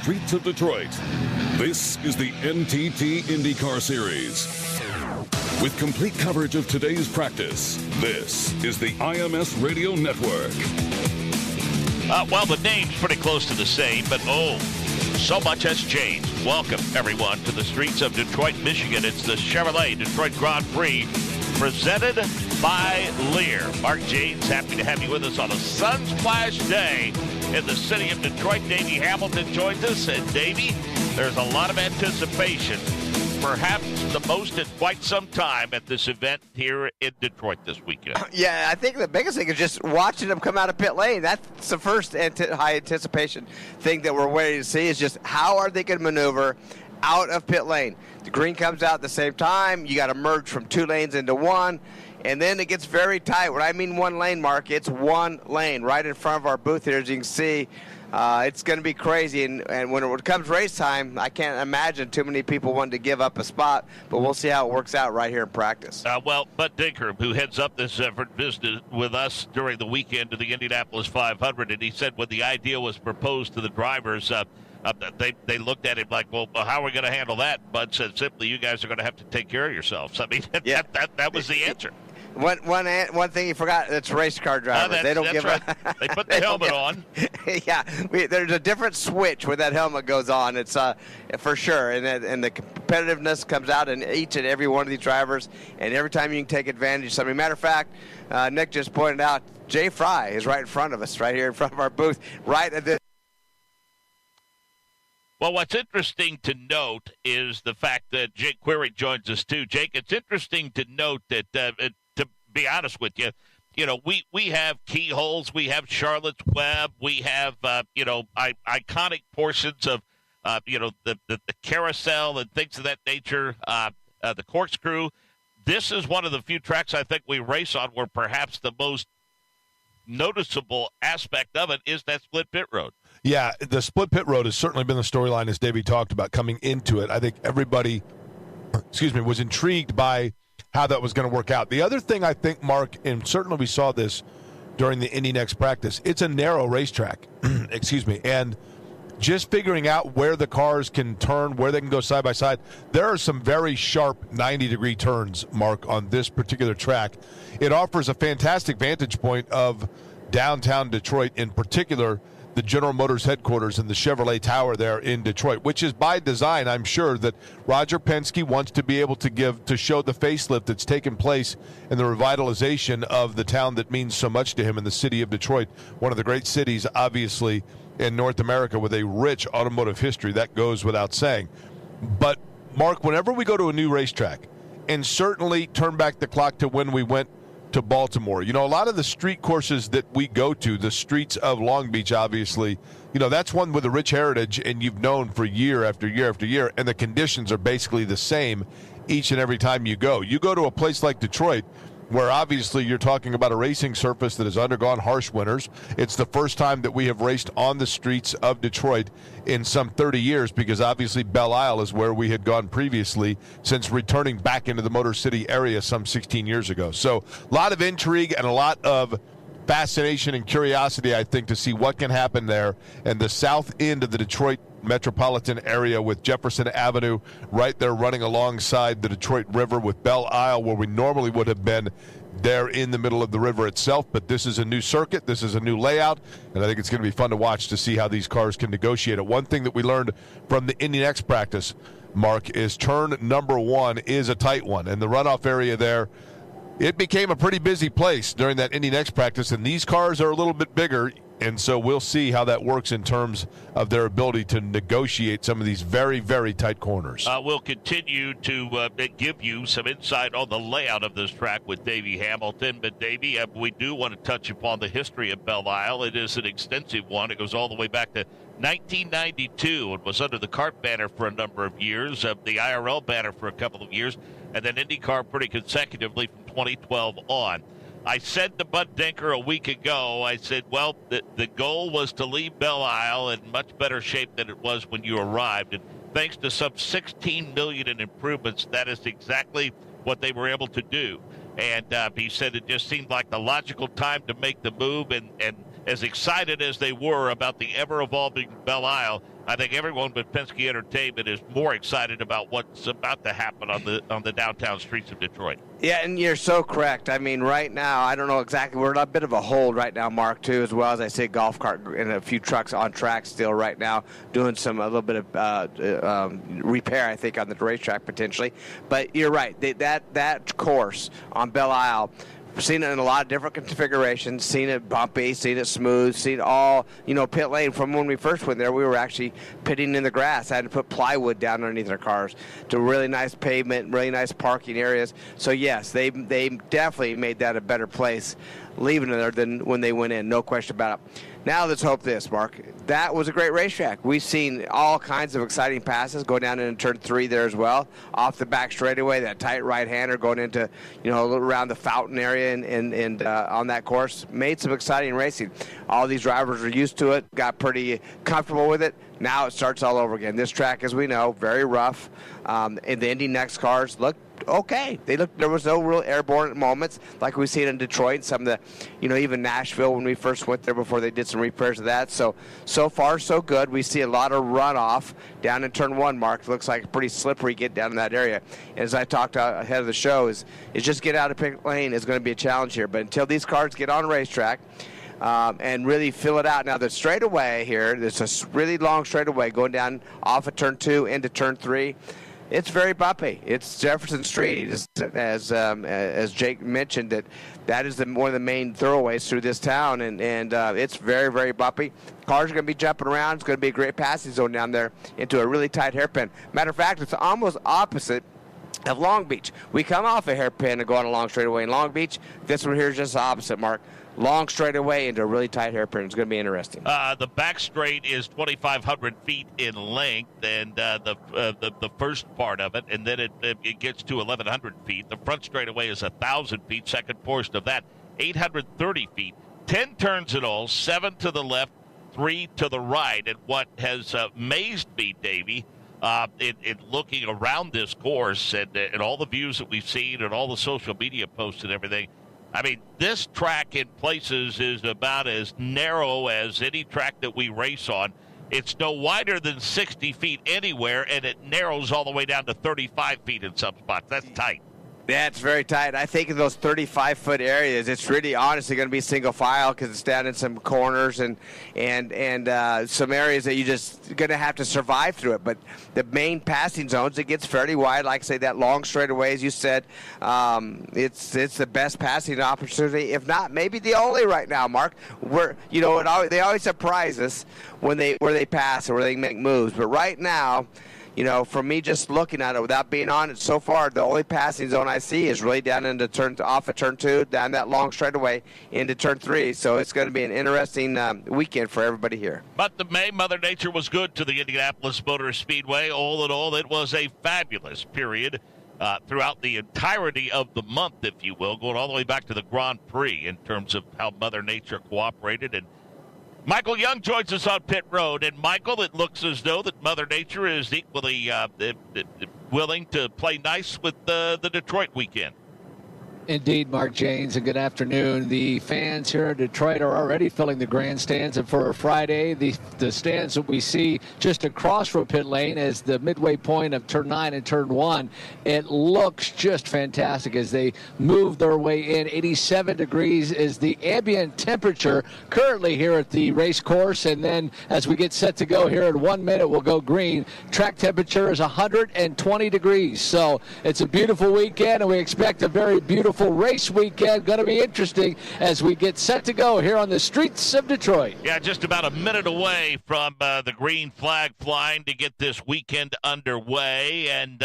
streets of Detroit. This is the NTT IndyCar Series. With complete coverage of today's practice, this is the IMS Radio Network. Well, the name's pretty close to the same, but so much has changed. Welcome, everyone, to the streets of Detroit, Michigan. It's the Chevrolet Detroit Grand Prix presented by Lear. Mark Janes, happy to have you with us on a sun-splashed day in the city of Detroit. Davey Hamilton joins us. And, Davey, there's a lot of anticipation, perhaps the most in quite some time at this event here in Detroit this weekend. Yeah, I think the biggest thing is just watching them come out of pit lane. That's the first high anticipation thing that we're waiting to see is just how are they going to maneuver out of pit lane. The green comes out at the same time. You got to merge from 2 lanes into 1, and then it gets very tight. When I mean 1 lane, Mark, it's 1 lane right in front of our booth here, as you can see. It's going to be crazy, and when it comes race time, I can't imagine too many people wanting to give up a spot, but we'll see how it works out right here in practice. Well, Bud Dinker, who heads up this effort, visited with us during the weekend of the Indianapolis 500, and he said when the idea was proposed to the drivers, they looked at him like, well, how are we going to handle that? Bud said simply, you guys are going to have to take care of yourselves. I mean, yeah. that was the answer. One thing you forgot, it's race car drivers. They don't give right. They put the helmet on. Yeah, there's a different switch when that helmet goes on. It's for sure, and the competitiveness comes out in each and every one of these drivers, and every time you can take advantage of something. Matter of fact, Nick just pointed out, Jay Fry is right in front of us, right here in front of our booth, right at this. Well, what's interesting to note is the fact that Jake Query joins us too. Jake, it's interesting to note that, to be honest with you, we have keyholes, we have Charlotte's Web, we have, iconic portions of, the carousel and things of that nature, the corkscrew. This is one of the few tracks I think we race on where perhaps the most noticeable aspect of it is that split pit road. Yeah, the split pit road has certainly been the storyline, as Davey talked about, coming into it. I think everybody, was intrigued by how that was going to work out. The other thing I think, Mark, and certainly we saw this during the Indy Next practice, it's a narrow racetrack, and just figuring out where the cars can turn, where they can go side by side. There are some very sharp 90-degree turns, Mark, on this particular track. It offers a fantastic vantage point of downtown Detroit, in particular the General Motors headquarters and the Chevrolet Tower there in Detroit, which is by design. I'm sure that Roger Penske wants to be able to show the facelift that's taken place in the revitalization of the town that means so much to him in the city of Detroit, one of the great cities, obviously, in North America with a rich automotive history. That goes without saying. But, Mark, whenever we go to a new racetrack, and certainly turn back the clock to when we went to Baltimore. A lot of the street courses that we go to, the streets of Long Beach, obviously, that's one with a rich heritage, and you've known for year after year after year, and the conditions are basically the same each and every time you go. You go to a place like Detroit, where obviously you're talking about a racing surface that has undergone harsh winters. It's the first time that we have raced on the streets of Detroit in some 30 years, because obviously Belle Isle is where we had gone previously since returning back into the Motor City area some 16 years ago. So a lot of intrigue and a lot of fascination and curiosity, I think, to see what can happen there. And the south end of the Detroit metropolitan area with Jefferson Avenue right there running alongside the Detroit River, with Belle Isle where we normally would have been there in the middle of the river itself. But this is a new circuit, this is a new layout, and I think it's going to be fun to watch to see how these cars can negotiate it. One thing that we learned from the Indy Next practice, Mark, is turn number 1 is a tight one, and the runoff area there, it became a pretty busy place during that Indy Next practice, and these cars are a little bit bigger. And so we'll see how that works in terms of their ability to negotiate some of these very, very tight corners. We'll continue to give you some insight on the layout of this track with Davey Hamilton. But, Davey, we do want to touch upon the history of Belle Isle. It is an extensive one. It goes all the way back to 1992. It was under the CART banner for a number of years, the IRL banner for a couple of years, and then IndyCar pretty consecutively from 2012 on. I said to Bud Dinker a week ago, I said, well, the goal was to leave Belle Isle in much better shape than it was when you arrived. And thanks to some $16 million in improvements, that is exactly what they were able to do. And he said it just seemed like the logical time to make the move. And as excited as they were about the ever-evolving Belle Isle, I think everyone but Penske Entertainment is more excited about what's about to happen on the downtown streets of Detroit. Yeah, and you're so correct. I mean, right now, I don't know exactly. We're in a bit of a hold right now, Mark, too, as well as I see golf cart and a few trucks on track still right now doing a little bit of repair, I think, on the racetrack potentially. But you're right. That course on Belle Isle, we've seen it in a lot of different configurations, seen it bumpy, seen it smooth, seen it all, pit lane. From when we first went there, we were actually pitting in the grass. I had to put plywood down underneath our cars to really nice pavement, really nice parking areas. So, yes, they definitely made that a better place leaving it there than when they went in, no question about it. Now let's hope this, Mark. That was a great racetrack. We've seen all kinds of exciting passes go down into turn 3 there as well. Off the back straightaway, that tight right-hander going into, a little around the fountain area and on that course. Made some exciting racing. All these drivers are used to it, got pretty comfortable with it. Now it starts all over again. This track, as we know, very rough. And the Indy Next cars look okay. There was no real airborne moments like we've seen in Detroit and some of the, even Nashville when we first went there before they did some repairs of that. So far, so good. We see a lot of runoff down in turn 1, Mark. It looks like a pretty slippery get down in that area. And as I talked ahead of the show, is just get out of pit lane is going to be a challenge here. But until these cars get on a racetrack, and really fill it out. Now, the straightaway here, there's a really long straightaway going down off of turn 2 into turn 3. It's very bumpy. It's Jefferson Street, as Jake mentioned, that is one of the main thoroughways through this town, and it's very, very bumpy. Cars are going to be jumping around. It's going to be a great passing zone down there into a really tight hairpin. Matter of fact, it's almost opposite of Long Beach. We come off a hairpin and go on a long straightaway in Long Beach. This one here is just the opposite, Mark. Long straightaway into a really tight hairpin. It's going to be interesting. The back straight is 2,500 feet in length, and the first part of it, and then it gets to 1,100 feet. The front straightaway is 1,000 feet. Second portion of that, 830 feet. 10 turns in all, 7 to the left, 3 to the right. And what has amazed me, Davey, in looking around this course and all the views that we've seen and all the social media posts and everything, I mean, this track in places is about as narrow as any track that we race on. It's no wider than 60 feet anywhere, and it narrows all the way down to 35 feet in some spots. That's tight. Yeah, it's very tight. I think in those 35-foot areas, it's really honestly going to be single file because it's down in some corners and some areas that you just going to have to survive through it. But the main passing zones, it gets fairly wide. Like, say, that long straightaway, as you said, it's the best passing opportunity, if not maybe the only right now, Mark. They always surprise us where they pass or where they make moves. But right now, for me just looking at it without being on it so far, the only passing zone I see is really down into off of turn 2, down that long straightaway into turn 3. So it's going to be an interesting weekend for everybody here. But the May, Mother Nature was good to the Indianapolis Motor Speedway. All in all, it was a fabulous period throughout the entirety of the month, if you will, going all the way back to the Grand Prix in terms of how Mother Nature cooperated. And Michael Young joins us on pit road. And, Michael, it looks as though that Mother Nature is equally willing to play nice with the Detroit weekend. Indeed, Mark Janes, and good afternoon. The fans here in Detroit are already filling the grandstands, and for a Friday, the stands that we see just across from pit lane as the midway point of turn 9 and turn 1, it looks just fantastic as they move their way in. 87 degrees is the ambient temperature currently here at the race course, and then as we get set to go here in 1 minute, we'll go green. Track temperature is 120 degrees, so it's a beautiful weekend, and we expect a very beautiful race weekend. Going to be interesting as we get set to go here on the streets of Detroit. Yeah, just about a minute away from the green flag flying to get this weekend underway. And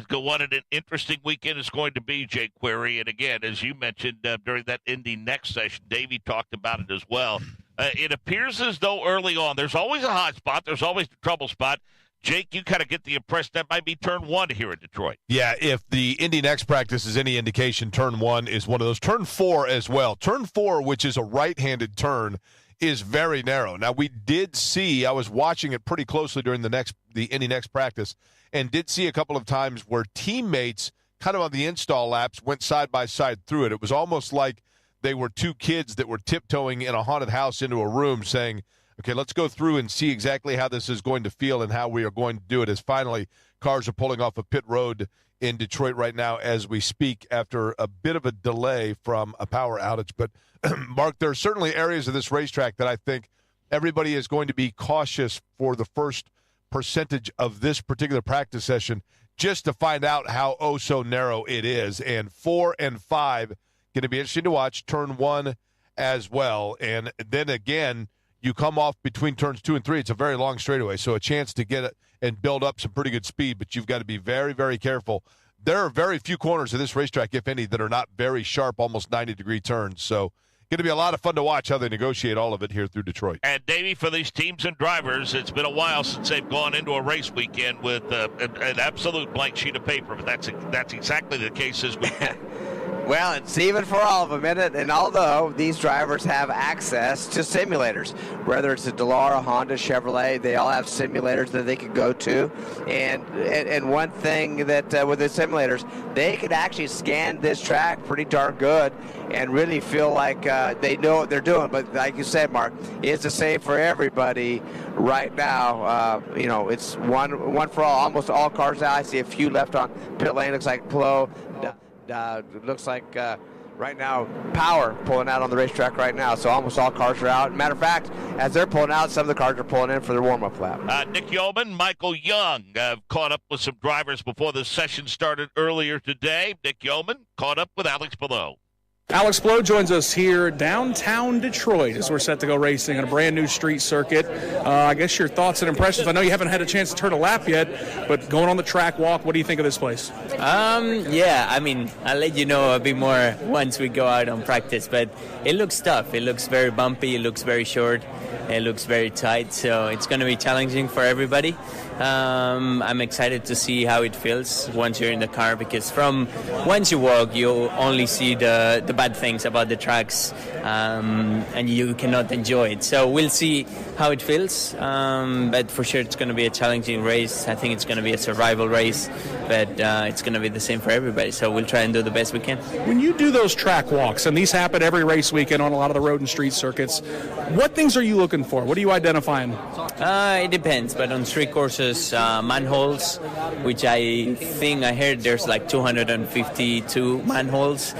what an interesting weekend is going to be, Jake Query. And again, as you mentioned during that Indy Next session, Davey talked about it as well. It appears as though early on, there's always a hot spot. There's always the trouble spot. Jake, you kind of get the impression that might be turn 1 here in Detroit. Yeah, if the Indy Next practice is any indication, turn 1 is one of those. Turn 4 as well. Turn 4, which is a right-handed turn, is very narrow. Now, we did see, I was watching it pretty closely during the Indy Next practice, and did see a couple of times where teammates kind of on the install laps went side by side through it. It was almost like they were two kids that were tiptoeing in a haunted house into a room saying, okay, let's go through and see exactly how this is going to feel and how we are going to do it, as finally cars are pulling off of pit road in Detroit right now as we speak after a bit of a delay from a power outage. But, Mark, there are certainly areas of this racetrack that I think everybody is going to be cautious for the first percentage of this particular practice session just to find out how so narrow it is. And 4 and 5 going to be interesting to watch. Turn 1 as well. And then again, you come off between turns 2 and 3. It's a very long straightaway, so a chance to get it and build up some pretty good speed, but you've got to be very, very careful. There are very few corners of this racetrack, if any, that are not very sharp, almost 90-degree turns. So going to be a lot of fun to watch how they negotiate all of it here through Detroit. And, Davey, for these teams and drivers, it's been a while since they've gone into a race weekend with an absolute blank sheet of paper, but that's exactly the case this weekend. Well, it's even for all of them, isn't it? And although these drivers have access to simulators, whether it's a Dallara, Honda, Chevrolet, they all have simulators that they can go to. And one thing that with the simulators, they can actually scan this track pretty darn good and really feel like they know what they're doing. But like you said, Mark, it's the same for everybody right now. It's one for all. Almost all cars out. I see a few left on pit lane. Looks like Plo. Looks like right now Power pulling out on the racetrack right now, so almost all cars are out. Matter of fact, as they're pulling out, some of the cars are pulling in for their warm-up lap. Nick Yeoman, Michael Young caught up with some drivers before the session started earlier today. Nick Yeoman caught up with Alex Palou. Alex Palou joins us here downtown Detroit as we're set to go racing on a brand new street circuit. I guess your thoughts and impressions. I know you haven't had a chance to turn a lap yet, but going on the track walk, what do you think of this place? Yeah, I mean, I'll let you know a bit more once we go out on practice, but it looks tough. It looks very bumpy. It looks very short. It looks very tight, so it's going to be challenging for everybody. I'm excited to see how it feels once you're in the car, because once you walk, you only see the bad things about the tracks, and you cannot enjoy it. So we'll see how it feels, but for sure it's going to be a challenging race. I think it's going to be a survival race, but it's going to be the same for everybody, so we'll try and do the best we can. When you do those track walks, and these happen every race weekend on a lot of the road and street circuits, what things are you looking for? What are you identifying? It depends, but on street courses, manholes, which I think I heard there's like 252 manholes.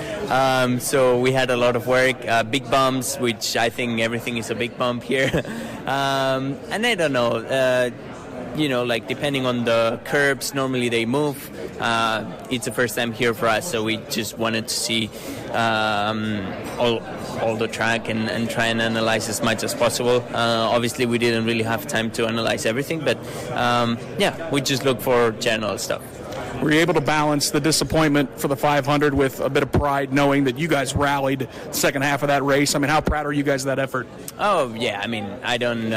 So we had a lot of work. Big bumps, which I think everything is a big bump here. And I don't know, like depending on the curbs, normally they move. It's the first time here for us, so we just wanted to see all the track and try and analyze as much as possible. Obviously, we didn't really have time to analyze everything, but we just look for general stuff. Were you able to balance the disappointment for the 500 with a bit of pride, knowing that you guys rallied the second half of that race? I mean, how proud are you guys of that effort? Oh, yeah. I mean, I don't...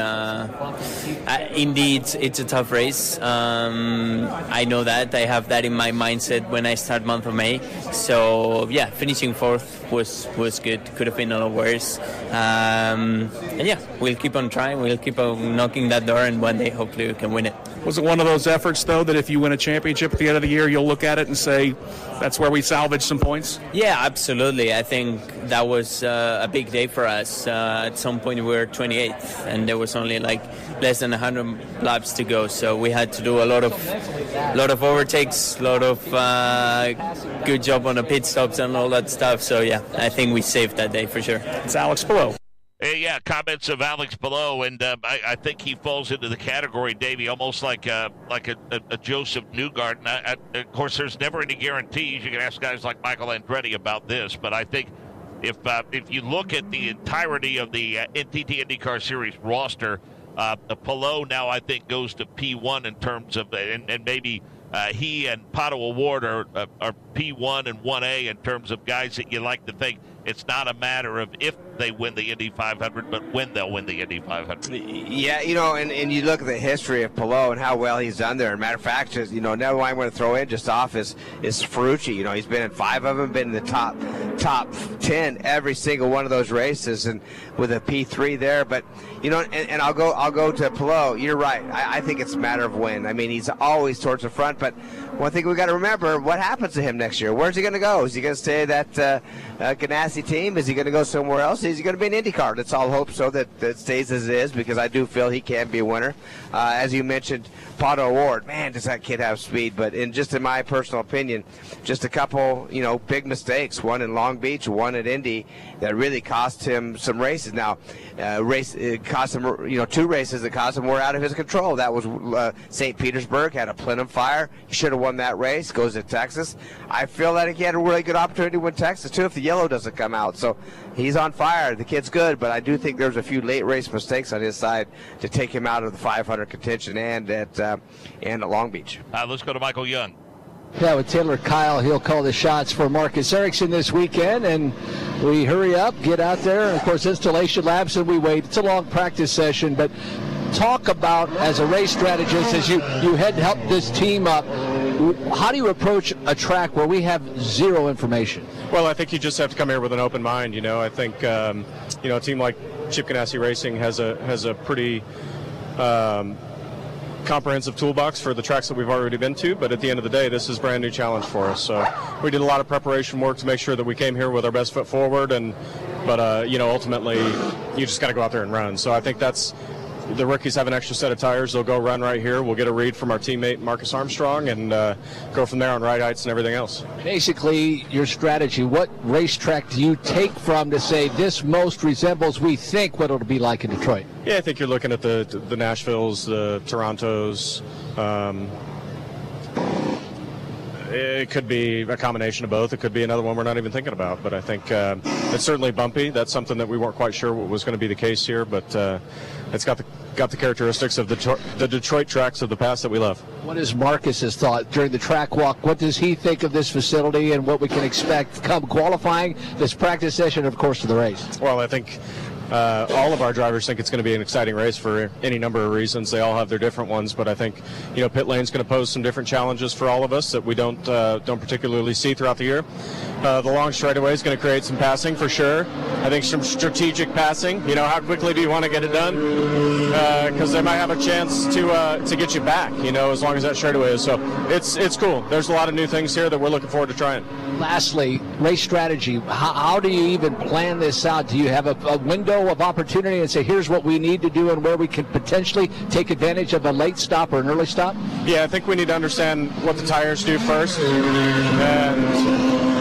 indeed, it's a tough race. I know that. I have that in my mindset when I start month of May. So, yeah, finishing fourth was good. Could have been a lot worse. And, yeah, we'll keep on trying. We'll keep on knocking that door, and one day, hopefully, we can win it. Was it one of those efforts, though, that if you win a championship at the end of the year, you'll look at it and say, that's where we salvaged some points? Yeah, absolutely. I think that was a big day for us. At some point, we were 28th, and there was only like less than 100 laps to go. So we had to do a lot of overtakes, a lot of good job on the pit stops and all that stuff. So, yeah, I think we saved that day for sure. It's Alex Palou. Yeah, comments of Alex Palou, and I think he falls into the category, Davey, almost like a Joseph Newgarden. Of course, there's never any guarantees. You can ask guys like Michael Andretti about this, but I think if you look at the entirety of the NTT IndyCar Series roster, Palou now I think goes to P1 in terms of, and maybe he and Pato Award are P1 and 1A in terms of guys that you like to think it's not a matter of if they win the Indy 500, but when they'll win the Indy 500. Yeah, and you look at the history of Palou and how well he's done there. Matter of fact, just, another one I'm going to throw in just off is Ferrucci. He's been in 5 of them, been in the top top 10 every single one of those races, and with a P3 there. But and I'll go to Palou. You're right. I think it's a matter of when. I mean, he's always towards the front, but one thing we got to remember: what happens to him next year? Where's he going to go? Is he going to stay at that Ganassi team? Is he going to go somewhere else? Is he going to be an IndyCar? Let's all hope so that it stays as it is, because I do feel he can be a winner. As you mentioned, Pato O'Ward, man, does that kid have speed? But in my personal opinion, just a couple, big mistakes. One in Long Beach, one at Indy, that really cost him some races. Now, it cost him, 2 races that cost him were out of his control. That was St. Petersburg, had a plenum fire. He should have won that race. Goes to Texas. I feel that he had a really good opportunity to win Texas too if the yellow doesn't come out. So he's on fire. The kid's good, but I do think there's a few late race mistakes on his side to take him out of the 500 contention and at Long Beach. Let's go to Michael Young. Yeah, with Taylor Kyle, he'll call the shots for Marcus Ericsson this weekend, and we hurry up, get out there, and of course installation labs, and we wait. It's a long practice session, but talk about, as a race strategist, as you head to help this team up, how do you approach a track where we have zero information? Well, I think you just have to come here with an open mind. I think a team like Chip Ganassi Racing has a pretty comprehensive toolbox for the tracks that we've already been to, but at the end of the day, this is a brand new challenge for us. So we did a lot of preparation work to make sure that we came here with our best foot forward, but ultimately you just got to go out there and run. So I think the rookies have an extra set of tires. They'll go run right here. We'll get a read from our teammate Marcus Armstrong and go from there on ride heights and everything else. Basically, your strategy, what racetrack do you take from to say this most resembles, we think, what it'll be like in Detroit? Yeah, I think you're looking at the Nashvilles, the Torontos. It could be a combination of both. It could be another one we're not even thinking about. But I think it's certainly bumpy. That's something that we weren't quite sure what was going to be the case here. But it's got the characteristics of the Detroit tracks of the past that we love. What is Marcus's thought during the track walk? What does he think of this facility and what we can expect come qualifying, this practice session, of course, to the race? Well, I think all of our drivers think it's going to be an exciting race for any number of reasons. They all have their different ones, but I think pit lane's going to pose some different challenges for all of us that we don't particularly see throughout the year. The long straightaway is going to create some passing for sure. I think some strategic passing. How quickly do you want to get it done? Because they might have a chance to get you back. As long as that straightaway is. So it's cool. There's a lot of new things here that we're looking forward to trying. Lastly, race strategy. How do you even plan this out? Do you have a window of opportunity and say, here's what we need to do and where we can potentially take advantage of a late stop or an early stop? Yeah, I think we need to understand what the tires do first and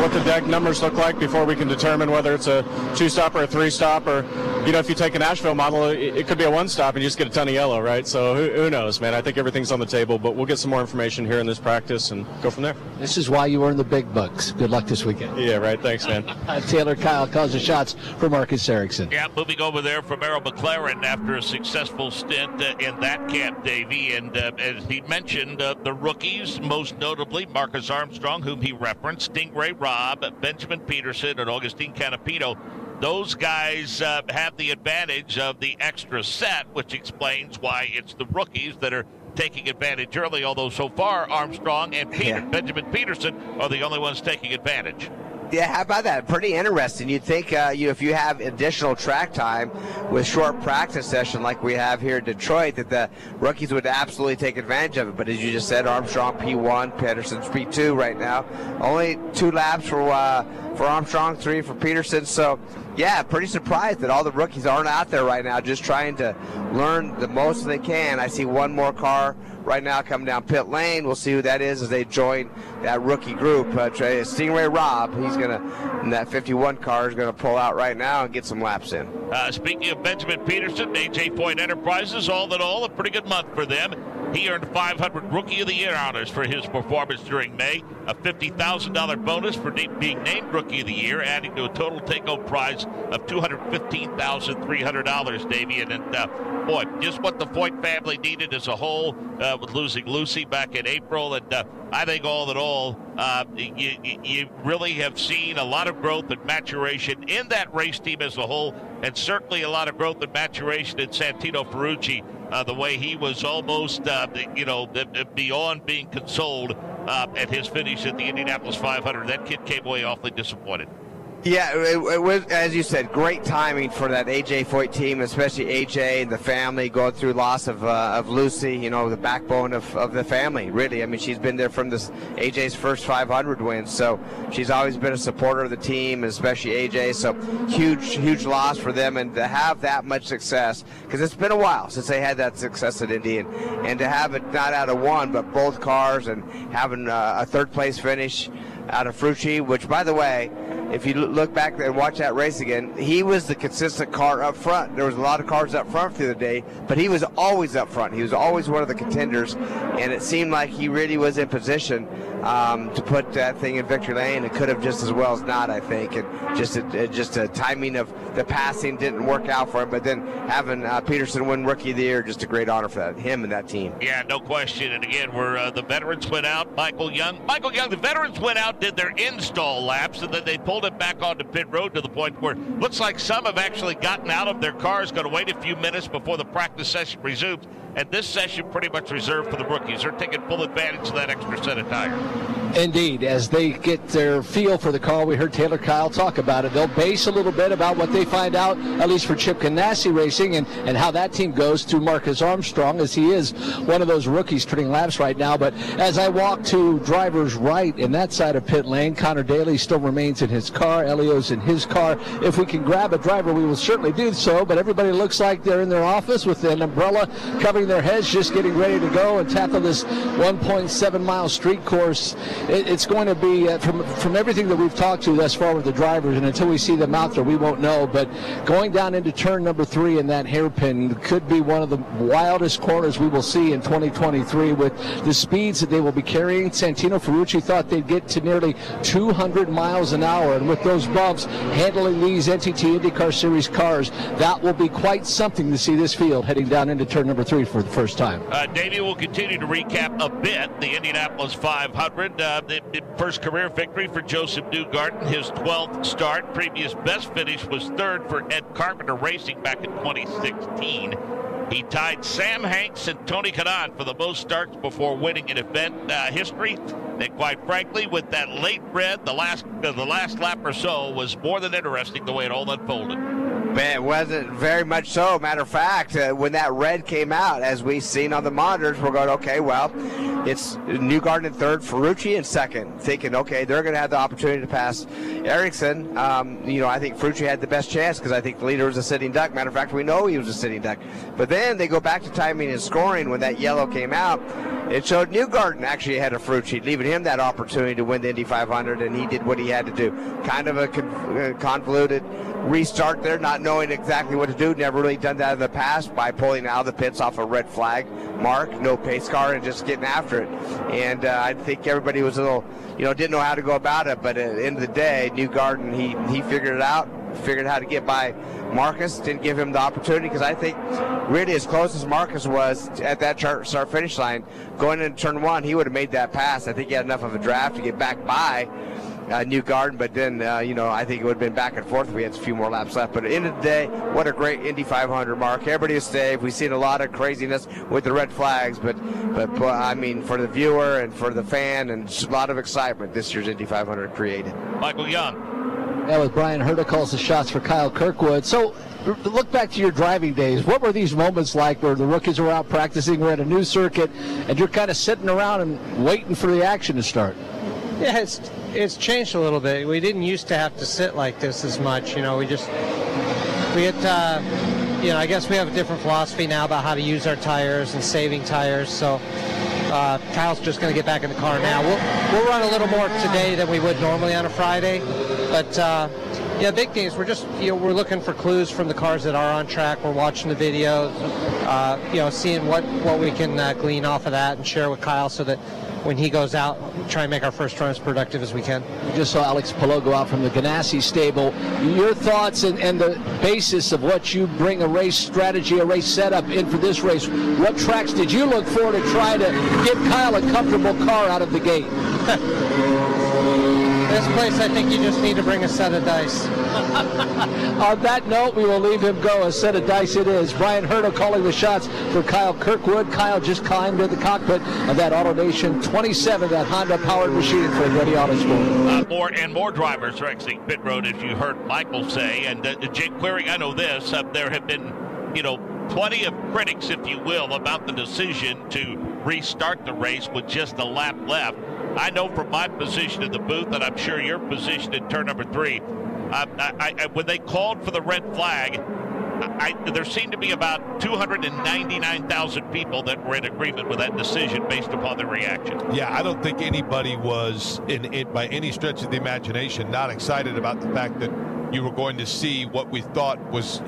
what the deck numbers look like before we can determine whether it's a 2-stop or a 3-stop, or if you take a Nashville model, it could be a 1-stop and you just get a ton of yellow, right? So who knows, man? I think everything's on the table, but we'll get some more information here in this practice and go from there. This is why you earn the big bucks. Good luck this weekend. Yeah, right. Thanks, man. Taylor Kyle calls the shots for Marcus Ericsson. Yeah, moving over there from Arrow McLaren after a successful stint in that camp, Davey. And as he mentioned, the rookies, most notably Marcus Armstrong, whom he referenced, Stingray Robb, Benjamin Peterson, and Augustine Canapino. Those guys have the advantage of the extra set, which explains why it's the rookies that are taking advantage early, although so far Armstrong and Benjamin Peterson are the only ones taking advantage. Yeah, how about that? Pretty interesting. You'd think if you have additional track time with short practice session like we have here in Detroit, that the rookies would absolutely take advantage of it. But as you just said, Armstrong P1, Peterson's P2 right now. Only 2 laps for Armstrong, 3 for Peterson. So, yeah, pretty surprised that all the rookies aren't out there right now just trying to learn the most they can. I see one more car right now coming down pit lane. We'll see who that is as they join that rookie group. Stingray Robb, he's going to, in that 51 car, is going to pull out right now and get some laps in. Speaking of Benjamin Peterson, AJ Foyt Enterprises, all in all, a pretty good month for them. He earned 500 Rookie of the Year honors for his performance during May, a $50,000 bonus for being named Rookie of the Year, adding to a total take-home prize of $215,300, Davey. And boy, just what the Foyt family needed as a whole with losing Lucy back in April. And I think all in all, you really have seen a lot of growth and maturation in that race team as a whole, and certainly a lot of growth and maturation in Santino Ferrucci. The way he was almost, beyond being consoled at his finish at the Indianapolis 500. That kid came away awfully disappointed. Yeah, it was, as you said, great timing for that AJ Foyt team, especially AJ and the family going through loss of Lucy, the backbone of the family, really. I mean, she's been there from this AJ's first 500 wins, so she's always been a supporter of the team, especially AJ, so huge loss for them. And to have that much success, because it's been a while since they had that success at Indy, and to have it not out of one, but both cars, and having a third-place finish out of Frucci, which, by the way, if you look back and watch that race again, he was the consistent car up front. There was a lot of cars up front through the day, but he was always up front. He was always one of the contenders, and it seemed like he really was in position to put that thing in victory lane. It could have just as well as not, I think. And just a timing of the passing didn't work out for him. But then having Peterson win Rookie of the Year, just a great honor for him and that team. Yeah, no question. And again, where the veterans went out, Michael Young, the veterans went out, did their install laps, and then they pulled it back onto pit road to the point where it looks like some have actually gotten out of their cars, going to wait a few minutes before the practice session resumes. And this session pretty much reserved for the rookies. They're taking full advantage of that extra set of tires. Indeed, as they get their feel for the car, we heard Taylor Kyle talk about it. They'll base a little bit about what they find out, at least for Chip Ganassi Racing, and how that team goes through Marcus Armstrong, as he is one of those rookies turning laps right now. But as I walk to driver's right in that side of pit lane, Connor Daly still remains in his car. Elio's in his car. If we can grab a driver, we will certainly do so. But everybody looks like they're in their office with an umbrella covering their heads, just getting ready to go and tackle this 1.7-mile street course. It's going to be, from everything that we've talked to thus far with the drivers, and until we see them out there, we won't know, but going down into turn number 3 in that hairpin could be one of the wildest corners we will see in 2023 with the speeds that they will be carrying. Santino Ferrucci thought they'd get to nearly 200 miles an hour, and with those bumps, handling these NTT IndyCar Series cars, that will be quite something to see this field heading down into turn number 3 for the first time. Davey will continue to recap a bit the Indianapolis 500. The first career victory for Joseph Newgarden, his 12th start. Previous best finish was 3rd for Ed Carpenter Racing back in 2016. He tied Sam Hanks and Tony Kanaan for the most starts before winning an event history. And quite frankly, with that late red, the last lap or so was more than interesting the way it all unfolded. Man, it wasn't very much so. Matter of fact, when that red came out, as we've seen on the monitors, we're going, okay, well, it's Newgarden in 3rd, Ferrucci in 2nd, thinking, okay, they're going to have the opportunity to pass Ericsson. I think Ferrucci had the best chance because I think the leader was a sitting duck. Matter of fact, we know he was a sitting duck. But then they go back to timing and scoring when that yellow came out. It showed Newgarden actually ahead of Ferrucci, leaving him that opportunity to win the Indy 500, and he did what he had to do. Kind of a convoluted restart there, not knowing exactly what to do. Never really done that in the past by pulling out of the pits off a red flag mark, no pace car, and just getting after it. And I think everybody was a little, didn't know how to go about it. But at the end of the day, Newgarden, he figured it out, figured how to get by Marcus. Didn't give him the opportunity because I think really as close as Marcus was at that start-finish line, going into turn 1, he would have made that pass. I think he had enough of a draft to get back by Newgarden, but then, I think it would have been back and forth if we had a few more laps left. But at the end of the day, what a great Indy 500, Mark. Everybody was safe. We've seen a lot of craziness with the red flags, but I mean, for the viewer and for the fan, and a lot of excitement this year's Indy 500 created. Michael Young. Yeah, with Brian Herta calls the shots for Kyle Kirkwood. So, look back to your driving days. What were these moments like where the rookies were out practicing, we're at a new circuit, and you're kind of sitting around and waiting for the action to start? Yeah, it's changed a little bit. We didn't used to have to sit like this as much. I guess we have a different philosophy now about how to use our tires and saving tires. So Kyle's just going to get back in the car now. We'll run a little more today than we would normally on a Friday. But big thing is we're just we're looking for clues from the cars that are on track. We're watching the videos, seeing what we can glean off of that and share with Kyle so that when he goes out, try and make our first run as productive as we can. We just saw Alex Palou go out from the Ganassi stable. Your thoughts and the basis of what you bring a race strategy, a race setup in for this race. What tracks did you look for to try to give Kyle a comfortable car out of the gate? This place, I think you just need to bring a set of dice. On that note, we will leave him go. A set of dice it is. Brian Hurta calling the shots for Kyle Kirkwood. Kyle just climbed in the cockpit of that AutoNation 27, that Honda-powered machine for Ready Autosport. More and more drivers are exiting pit road, as you heard Michael say. And Jake Query, I know this. There have been, plenty of critics, if you will, about the decision to restart the race with just a lap left. I know from my position in the booth, and I'm sure your position in turn number 3, when they called for the red flag, there seemed to be about 299,000 people that were in agreement with that decision based upon the reaction. Yeah, I don't think anybody was, by any stretch of the imagination, not excited about the fact that you were going to see what we thought was,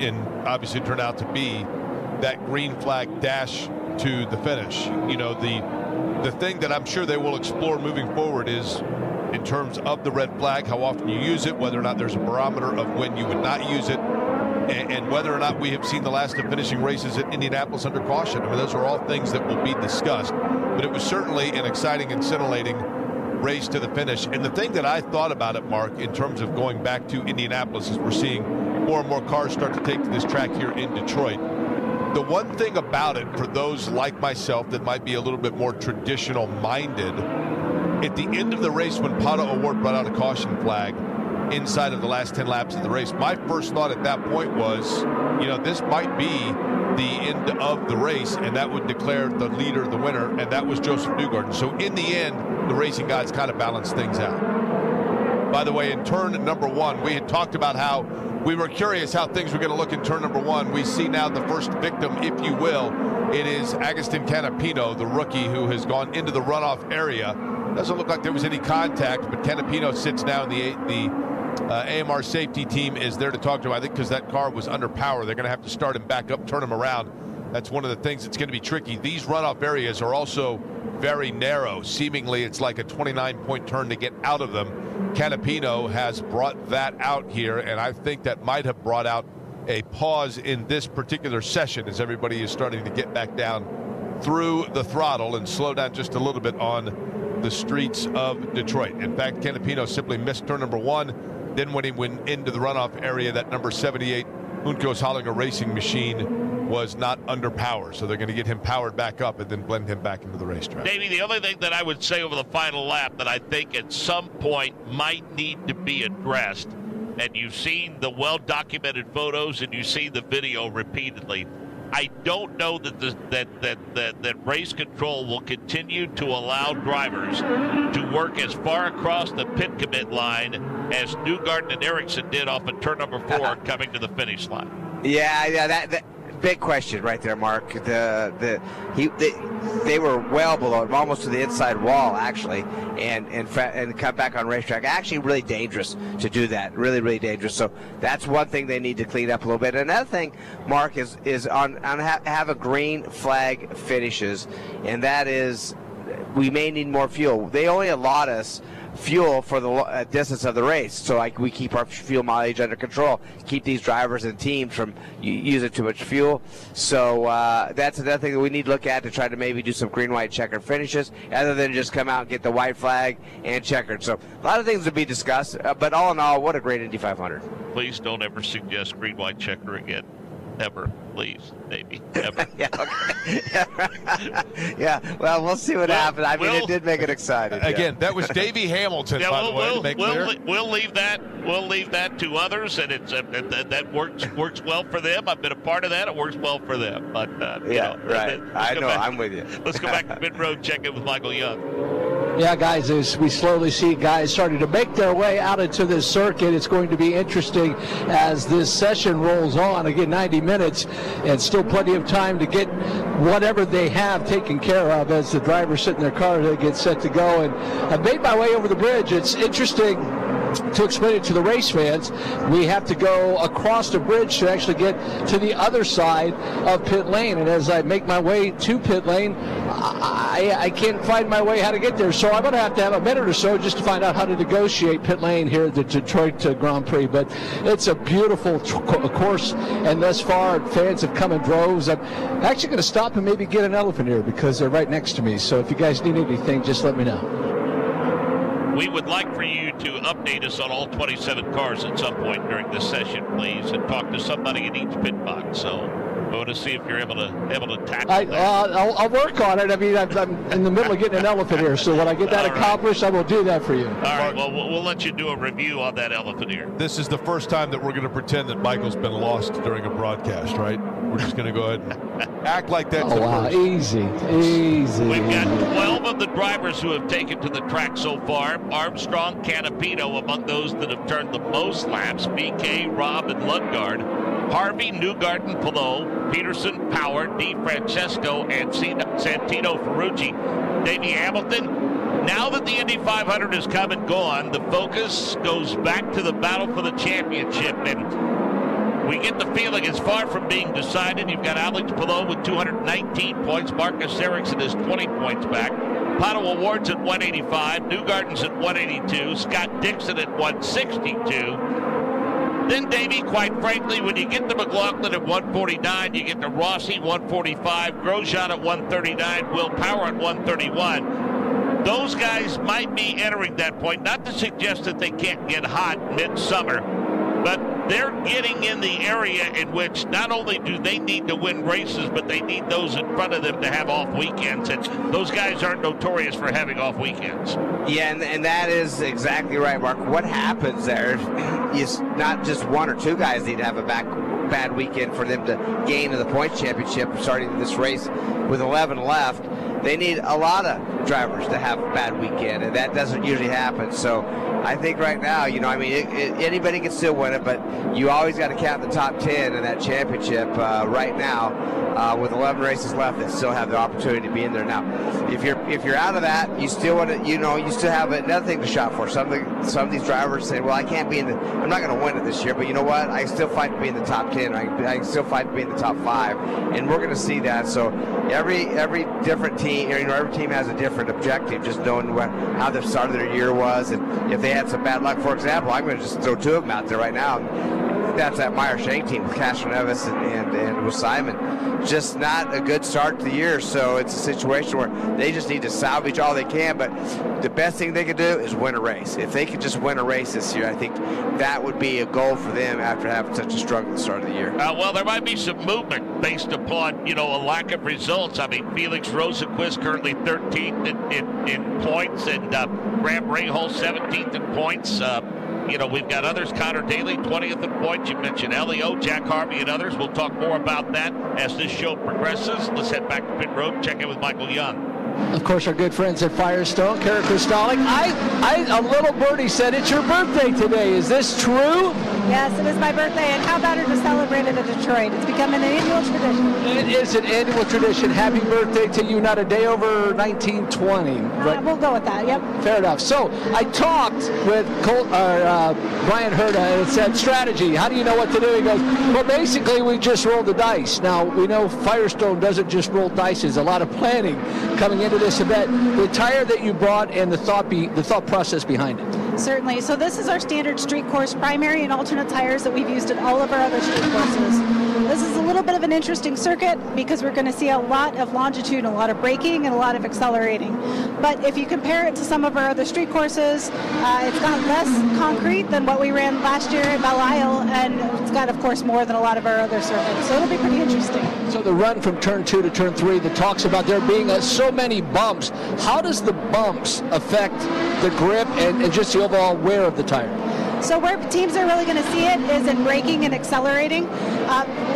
obviously turned out to be, that green flag dash to the finish. The thing that I'm sure they will explore moving forward is, in terms of the red flag, how often you use it, whether or not there's a barometer of when you would not use it, and whether or not we have seen the last of finishing races at Indianapolis under caution. I mean, those are all things that will be discussed. But it was certainly an exciting and scintillating race to the finish. And the thing that I thought about it, Mark, in terms of going back to Indianapolis, is we're seeing more and more cars start to take to this track here in Detroit. The one thing about it, for those like myself that might be a little bit more traditional minded, at the end of the race when Pato O'Ward brought out a caution flag inside of the last 10 laps of the race, my first thought at that point was, this might be the end of the race, and that would declare the leader the winner, and that was Joseph Newgarden. So in the end, the racing gods kind of balanced things out. By the way, in turn number 1, we had talked about how we were curious how things were going to look in turn number 1. We see now the first victim, if you will. It is Agustin Canapino, the rookie, who has gone into the runoff area. Doesn't look like there was any contact, but Canapino sits now in the AMR safety team is there to talk to him, I think, because that car was under power. They're going to have to start him back up, turn him around. That's one of the things that's going to be tricky. These runoff areas are also very narrow. Seemingly, it's like a 29-point turn to get out of them. Canapino has brought that out here, and I think that might have brought out a pause in this particular session as everybody is starting to get back down through the throttle and slow down just a little bit on the streets of Detroit. In fact, Canapino simply missed turn number 1. Then when he went into the runoff area, that number 78 Uncos Hollinger racing machine was not under power. So they're going to get him powered back up and then blend him back into the racetrack. Davey, the only thing that I would say over the final lap that I think at some point might need to be addressed, and you've seen the well-documented photos and you see the video repeatedly, I don't know that race control will continue to allow drivers to work as far across the pit commit line as Newgarden and Ericsson did off of turn number 4 coming to the finish line. Yeah, that big question right there, Mark. They were well below, almost to the inside wall, actually, and come back on racetrack. Actually, really dangerous to do that. Really, really dangerous. So that's one thing they need to clean up a little bit. Another thing, Mark, is have a green flag finishes, and that is we may need more fuel. They only allot us fuel for the distance of the race, so we keep our fuel mileage under control, keep these drivers and teams from using too much fuel. So that's another thing that we need to look at to try to maybe do some green, white, checkered finishes, other than just come out and get the white flag and checkered. So a lot of things to be discussed, but all in all, what a great Indy 500. Please don't ever suggest green, white, checker again. Ever, please, maybe, ever. Yeah, okay. Yeah, well, we'll see what happens. I mean, it did make it exciting. Again, that was Davey Hamilton, by the way. We'll leave that. We'll leave that to others, and it's that works well for them. I've been a part of that. It works well for them. But right. I know. I'm with you. Let's go back to pit road. Check in with Michael Young. Yeah, guys, as we slowly see guys starting to make their way out into this circuit, it's going to be interesting as this session rolls on. Again, 90 minutes and still plenty of time to get whatever they have taken care of as the drivers sit in their car to get set to go. And I've made my way over the bridge. It's interesting to explain it to the race fans. We have to go across the bridge to actually get to the other side of pit lane. And as I make my way to pit lane, I can't find my way how to get there. So I'm going to have a minute or so just to find out how to negotiate pit lane here at the Detroit Grand Prix. But it's a beautiful course, and thus far fans have come in droves. I'm actually going to stop and maybe get an elephant here because they're right next to me. So if you guys need anything, just let me know. We would like for you to update us on all 27 cars at some point during this session, please, and talk to somebody in each pit box. So I want to see if you're able to tackle that. I'll work on it. I mean, I'm in the middle of getting an elephant here, so when I get that accomplished, I will do that for you. All right, well, we'll let you do a review on that elephant here. This is the first time that we're going to pretend that Michael's been lost during a broadcast, right? We're just going to go ahead and act like that's the first. Easy. We've got 12 of the drivers who have taken to the track so far. Armstrong, Canapino among those that have turned the most laps. BK, Robb, and Lundgaard. Harvey, Newgarden, Palou, Peterson, Power, DeFrancesco, and Santino Ferrucci. Davey Hamilton, now that the Indy 500 has come and gone, the focus goes back to the battle for the championship, and we get the feeling it's far from being decided. You've got Alex Palou with 219 points, Marcus Ericsson is 20 points back, Pato O'Ward's at 185, Newgarden's at 182, Scott Dixon at 162. Then, Davey, quite frankly, when you get to McLaughlin at 149, you get to Rossi 145, Grosjean at 139, Will Power at 131. Those guys might be entering that point, not to suggest that they can't get hot midsummer, but they're getting in the area in which not only do they need to win races, but they need those in front of them to have off weekends. And those guys aren't notorious for having off weekends. Yeah, and that is exactly right, Mark. What happens there is not just one or two guys need to have a bad weekend for them to gain to the points championship starting this race with 11 left. They need a lot of drivers to have a bad weekend, and that doesn't usually happen. So I think right now, anybody can still win it, but you always got to count the top 10 in that championship right now. With 11 races left, they still have the opportunity to be in there. Now, if you're out of that, you still want to, you still have another thing to shot for. Some of these drivers say, well, I can't be I'm not going to win it this year, but you know what? I still fight to be in the top 10. I can still fight to be in the top 5, and we're going to see that. So every different team, every team has a different objective, just knowing how the start of their year was, and if they had some bad luck. For example, I'm going to just throw two of them out there right now. That's that Meyer-Shank team with Castro Neves and with Simon. Just not a good start to the year, so it's a situation where they just need to salvage all they can, but the best thing they could do is win a race. If they could just win a race this year, I think that would be a goal for them after having such a struggle at the start of the year. Well, there might be some movement based upon, a lack of results. I mean, Felix Rosenquist currently 13th in points, and Graham Rahal 17th in points. We've got others. Connor Daly, 20th in points. You mentioned Elio, Jack Harvey, and others. We'll talk more about that as this show progresses. Let's head back to pit road, check in with Michael Young. Of course, our good friends at Firestone, Kara Kristalik. A little birdie said it's your birthday today. Is this true? Yes, it is my birthday, and how better to celebrate it in Detroit? It's become an annual tradition. It is an annual tradition. Happy birthday to you, not a day over 1920. Right? We'll go with that, yep. Fair enough. So I talked with Brian Herta and said, strategy, how do you know what to do? He goes, well, basically, we just roll the dice. Now, we know Firestone doesn't just roll dice. There's a lot of planning coming into this event. The tire that you brought and the thought process behind it. Certainly. So this is our standard street course primary and alternate tires that we've used in all of our other street courses. This is a little bit of an interesting circuit because we're going to see a lot of longitude, a lot of braking, and a lot of accelerating. But if you compare it to some of our other street courses, it's got less concrete than what we ran last year at Belle Isle, and it's got, of course, more than a lot of our other circuits. So it'll be pretty interesting. So the run from turn 2 to turn 3 that talks about there being so many bumps, how does the bumps affect the grip and just the overall wear of the tire? So where teams are really going to see it is in braking and accelerating.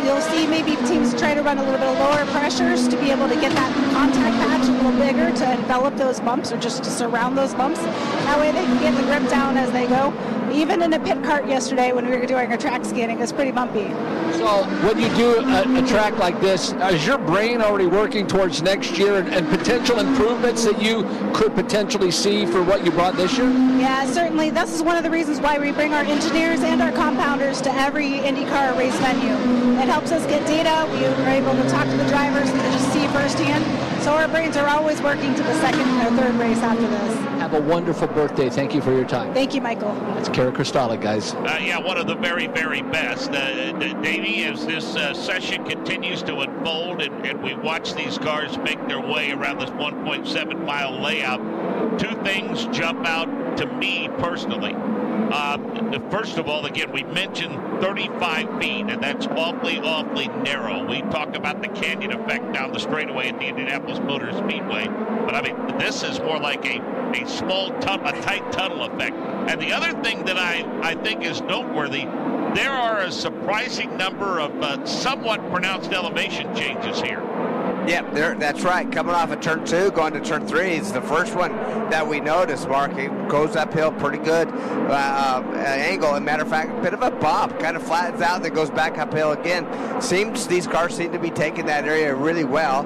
You'll see maybe teams try to run a little bit of lower pressures to be able to get that contact patch a little bigger to envelop those bumps or just to surround those bumps. That way they can get the grip down as they go. Even in a pit cart yesterday when we were doing our track scanning, it's pretty bumpy. So when you do a track like this, is your brain already working towards next year and potential improvements that you could potentially see for what you brought this year? Yeah, certainly. This is one of the reasons why we bring our engineers and our compounders to every IndyCar race venue. It helps us get data. We are able to talk to the drivers and to just see firsthand. So our brains are always working to the second or third race after this. Have a wonderful birthday. Thank you for your time. Thank you, Michael. That's Kara Kristalik, guys. One of the very, very best. Davey, as this session continues to unfold and we watch these cars make their way around this 1.7-mile layout, two things jump out to me personally. First of all, again, we mentioned 35 feet, and that's awfully narrow. We talk about the canyon effect down the straightaway at the Indianapolis Motor Speedway, but I mean, this is more like a small tunnel, a tight tunnel effect. And the other thing that I think is noteworthy, there are a surprising number of somewhat pronounced elevation changes here. Yeah, that's right. Coming off of turn 2, going to turn 3 is the first one that we noticed, Mark. It goes uphill, pretty good angle. As a matter of fact, a bit of a bump, kind of flattens out, then goes back uphill again. These cars seem to be taking that area really well.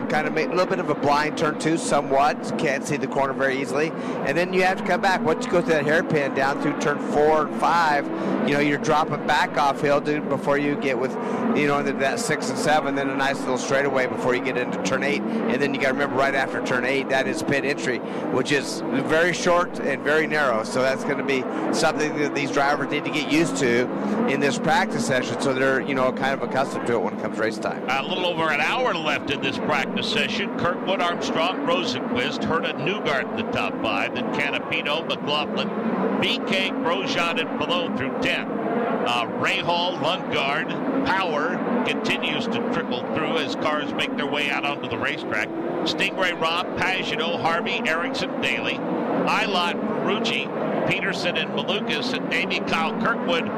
Kind of make a little bit of a blind turn 2 somewhat. Can't see the corner very easily. And then you have to come back. Once you go through that hairpin down through turn 4 and 5, you're dropping back off hill before you get with, into that 6 and 7, then a nice little straightaway before you get into turn 8. And then you got to remember right after turn 8, that is pit entry, which is very short and very narrow. So that's going to be something that these drivers need to get used to in this practice session, so they're, kind of accustomed to it when it comes race time. A little over an hour left in this practice session. Kirkwood, Armstrong, Rosenquist, Herta, Newgart in the top 5, then Canapino, McLaughlin, BK, Grosjean, and Palou through 10. Rahal, Lundgaard, Power continues to trickle through as cars make their way out onto the racetrack. Stingray, Robb, Pagenaud, Harvey, Erickson, Daly, Ilott, Ferrucci, Peterson, and Malukas, and Davey. Kyle Kirkwood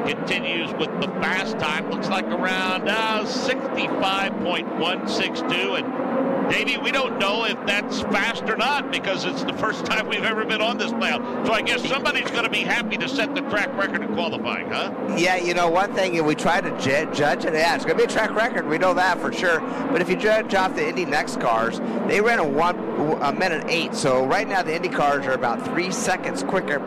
continues with the fast time. Looks like around 65.162. And Davey, we don't know if that's fast or not because it's the first time we've ever been on this layout. So I guess somebody's going to be happy to set the track record in qualifying, huh? Yeah, one thing, we try to judge it. Yeah, it's going to be a track record. We know that for sure. But if you judge off the Indy Next cars, they ran a minute 8. So right now the Indy cars are about 3 seconds quicker.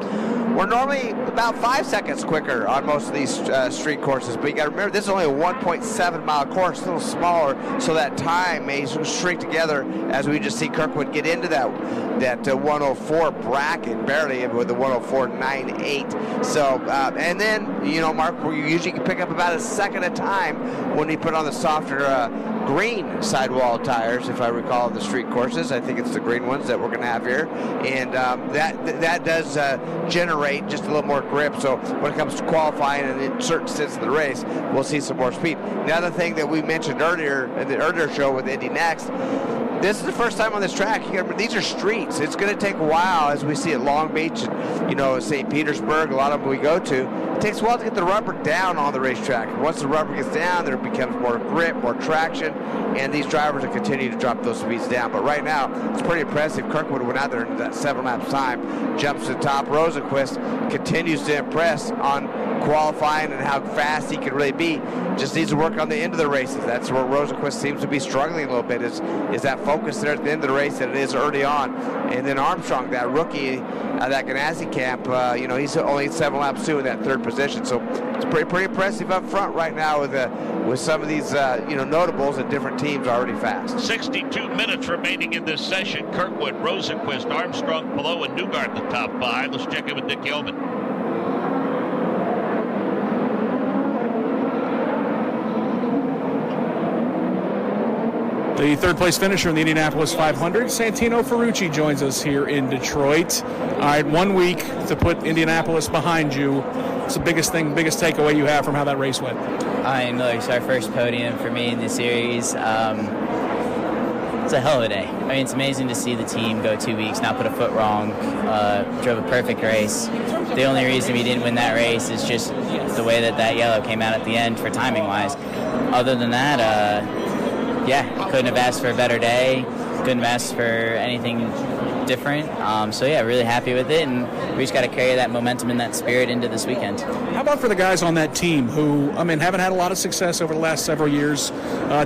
We're normally about 5 seconds quicker on most of these street courses. But you got to remember, this is only a 1.7 mile course, a little smaller. So that time may shrink together as we just see Kirkwood get into that 104 bracket, barely with the 104.98. So, and then, Mark, we usually can pick up about a second at a time when we put on the softer green sidewall tires, if I recall the street courses. I think it's the green ones that we're going to have here. And that does generate just a little more grip. So when it comes to qualifying and in certain stints of the race, we'll see some more speed. The other thing that we mentioned earlier in the earlier show with Indy Next, this is the first time on this track. These are streets. It's going to take a while, as we see at Long Beach and St. Petersburg, a lot of them we go to. It takes a while to get the rubber down on the racetrack. Once the rubber gets down, there becomes more grip, more traction, and these drivers will continue to drop those speeds down. But right now, it's pretty impressive. Kirkwood went out there in that 7 laps time, jumps to the top. Rosenquist continues to impress on qualifying and how fast he can really be. Just needs to work on the end of the races. That's where Rosenquist seems to be struggling a little bit, is that focus there at the end of the race that it is early on. And then Armstrong, that rookie, that Ganassi camp, he's only 7 laps too in that 3rd position. So it's pretty impressive up front right now with some of these notables and different teams already fast. 62 minutes remaining in this session. Kirkwood, Rosenquist, Armstrong, Palou, and Newgart in the top 5. Let's check in with Dick Yeoman. The 3rd place finisher in the Indianapolis 500, Santino Ferrucci, joins us here in Detroit. All right, 1 week to put Indianapolis behind you. What's the biggest takeaway you have from how that race went? It's our first podium for me in the series. It's a hell of a day. It's amazing to see the team go 2 weeks, not put a foot wrong, drove a perfect race. The only reason we didn't win that race is just the way that yellow came out at the end for timing-wise. Other than that, couldn't have asked for a better day. Couldn't have asked for anything different. Really happy with it, and we just got to carry that momentum and that spirit into this weekend. How about for the guys on that team who, haven't had a lot of success over the last several years,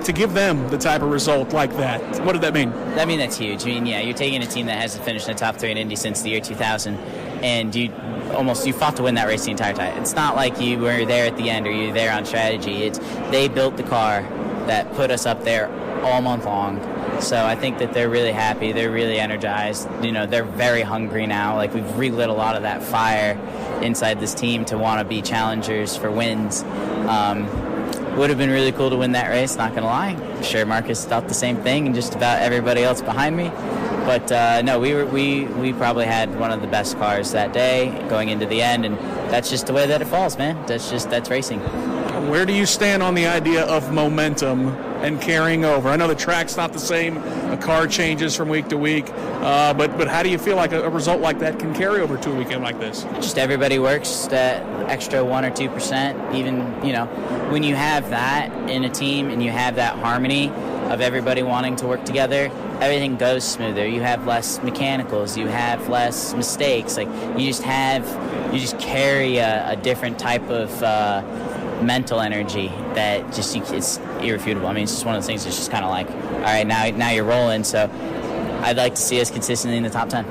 to give them the type of result like that? What did that mean? That's huge. You're taking a team that hasn't finished in the top 3 in Indy since the year 2000, and you fought to win that race the entire time. It's not like you were there at the end or you're there on strategy. They built the car that put us up there all month long. So I think that they're really happy. They're really energized. They're very hungry now. We've relit a lot of that fire inside this team to want to be challengers for wins. Would have been really cool to win that race, not going to lie. I'm sure Marcus thought the same thing, and just about everybody else behind me. But no, we probably had one of the best cars that day going into the end, and that's just the way that it falls, man. That's racing. Where do you stand on the idea of momentum and carrying over? I know the track's not the same, the car changes from week to week, but how do you feel like a result like that can carry over to a weekend like this? Just everybody works that extra 1 or 2%. Even, when you have that in a team and you have that harmony of everybody wanting to work together, everything goes smoother. You have less mechanicals, you have less mistakes. Like you just carry a different type of mental energy that it's irrefutable. I mean, it's just one of those things that's just kind of like, all right, now you're rolling. So I'd like to see us consistently in the top 10.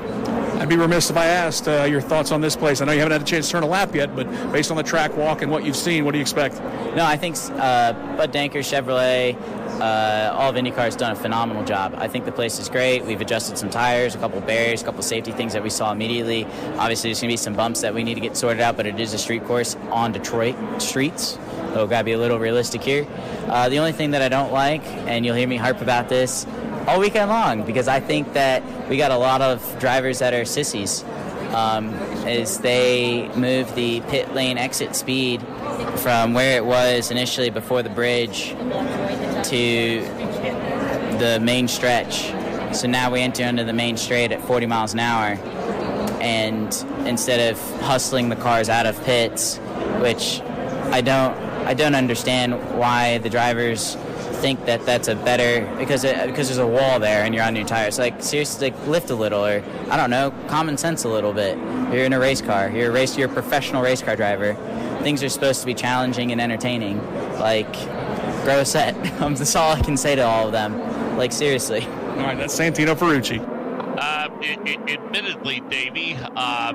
I'd be remiss if I asked your thoughts on this place. I know you haven't had a chance to turn a lap yet, but based on the track walk and what you've seen, what do you expect? No, I think Bud Danker, Chevrolet, all of IndyCar has done a phenomenal job. I think the place is great. We've adjusted some tires, a couple of barriers, a couple of safety things that we saw immediately. Obviously, there's going to be some bumps that we need to get sorted out, but it is a street course on Detroit streets. So got to be a little realistic here. The only thing that I don't like, and you'll hear me harp about this all weekend long, because I think that we got a lot of drivers that are sissies, is they move the pit lane exit speed from where it was initially before the bridge to the main stretch. So now we enter into the main straight at 40 miles an hour, and instead of hustling the cars out of pits, which I don't understand why the drivers think that that's a better, because there's a wall there and you're on your tires. Like seriously, like lift a little, or I don't know, common sense a little bit. You're in a race car. You're a professional race car driver. Things are supposed to be challenging and entertaining. Like, grow a set. That's all I can say to all of them. Like seriously. All right, that's Santino Ferrucci. Admittedly, Davey, I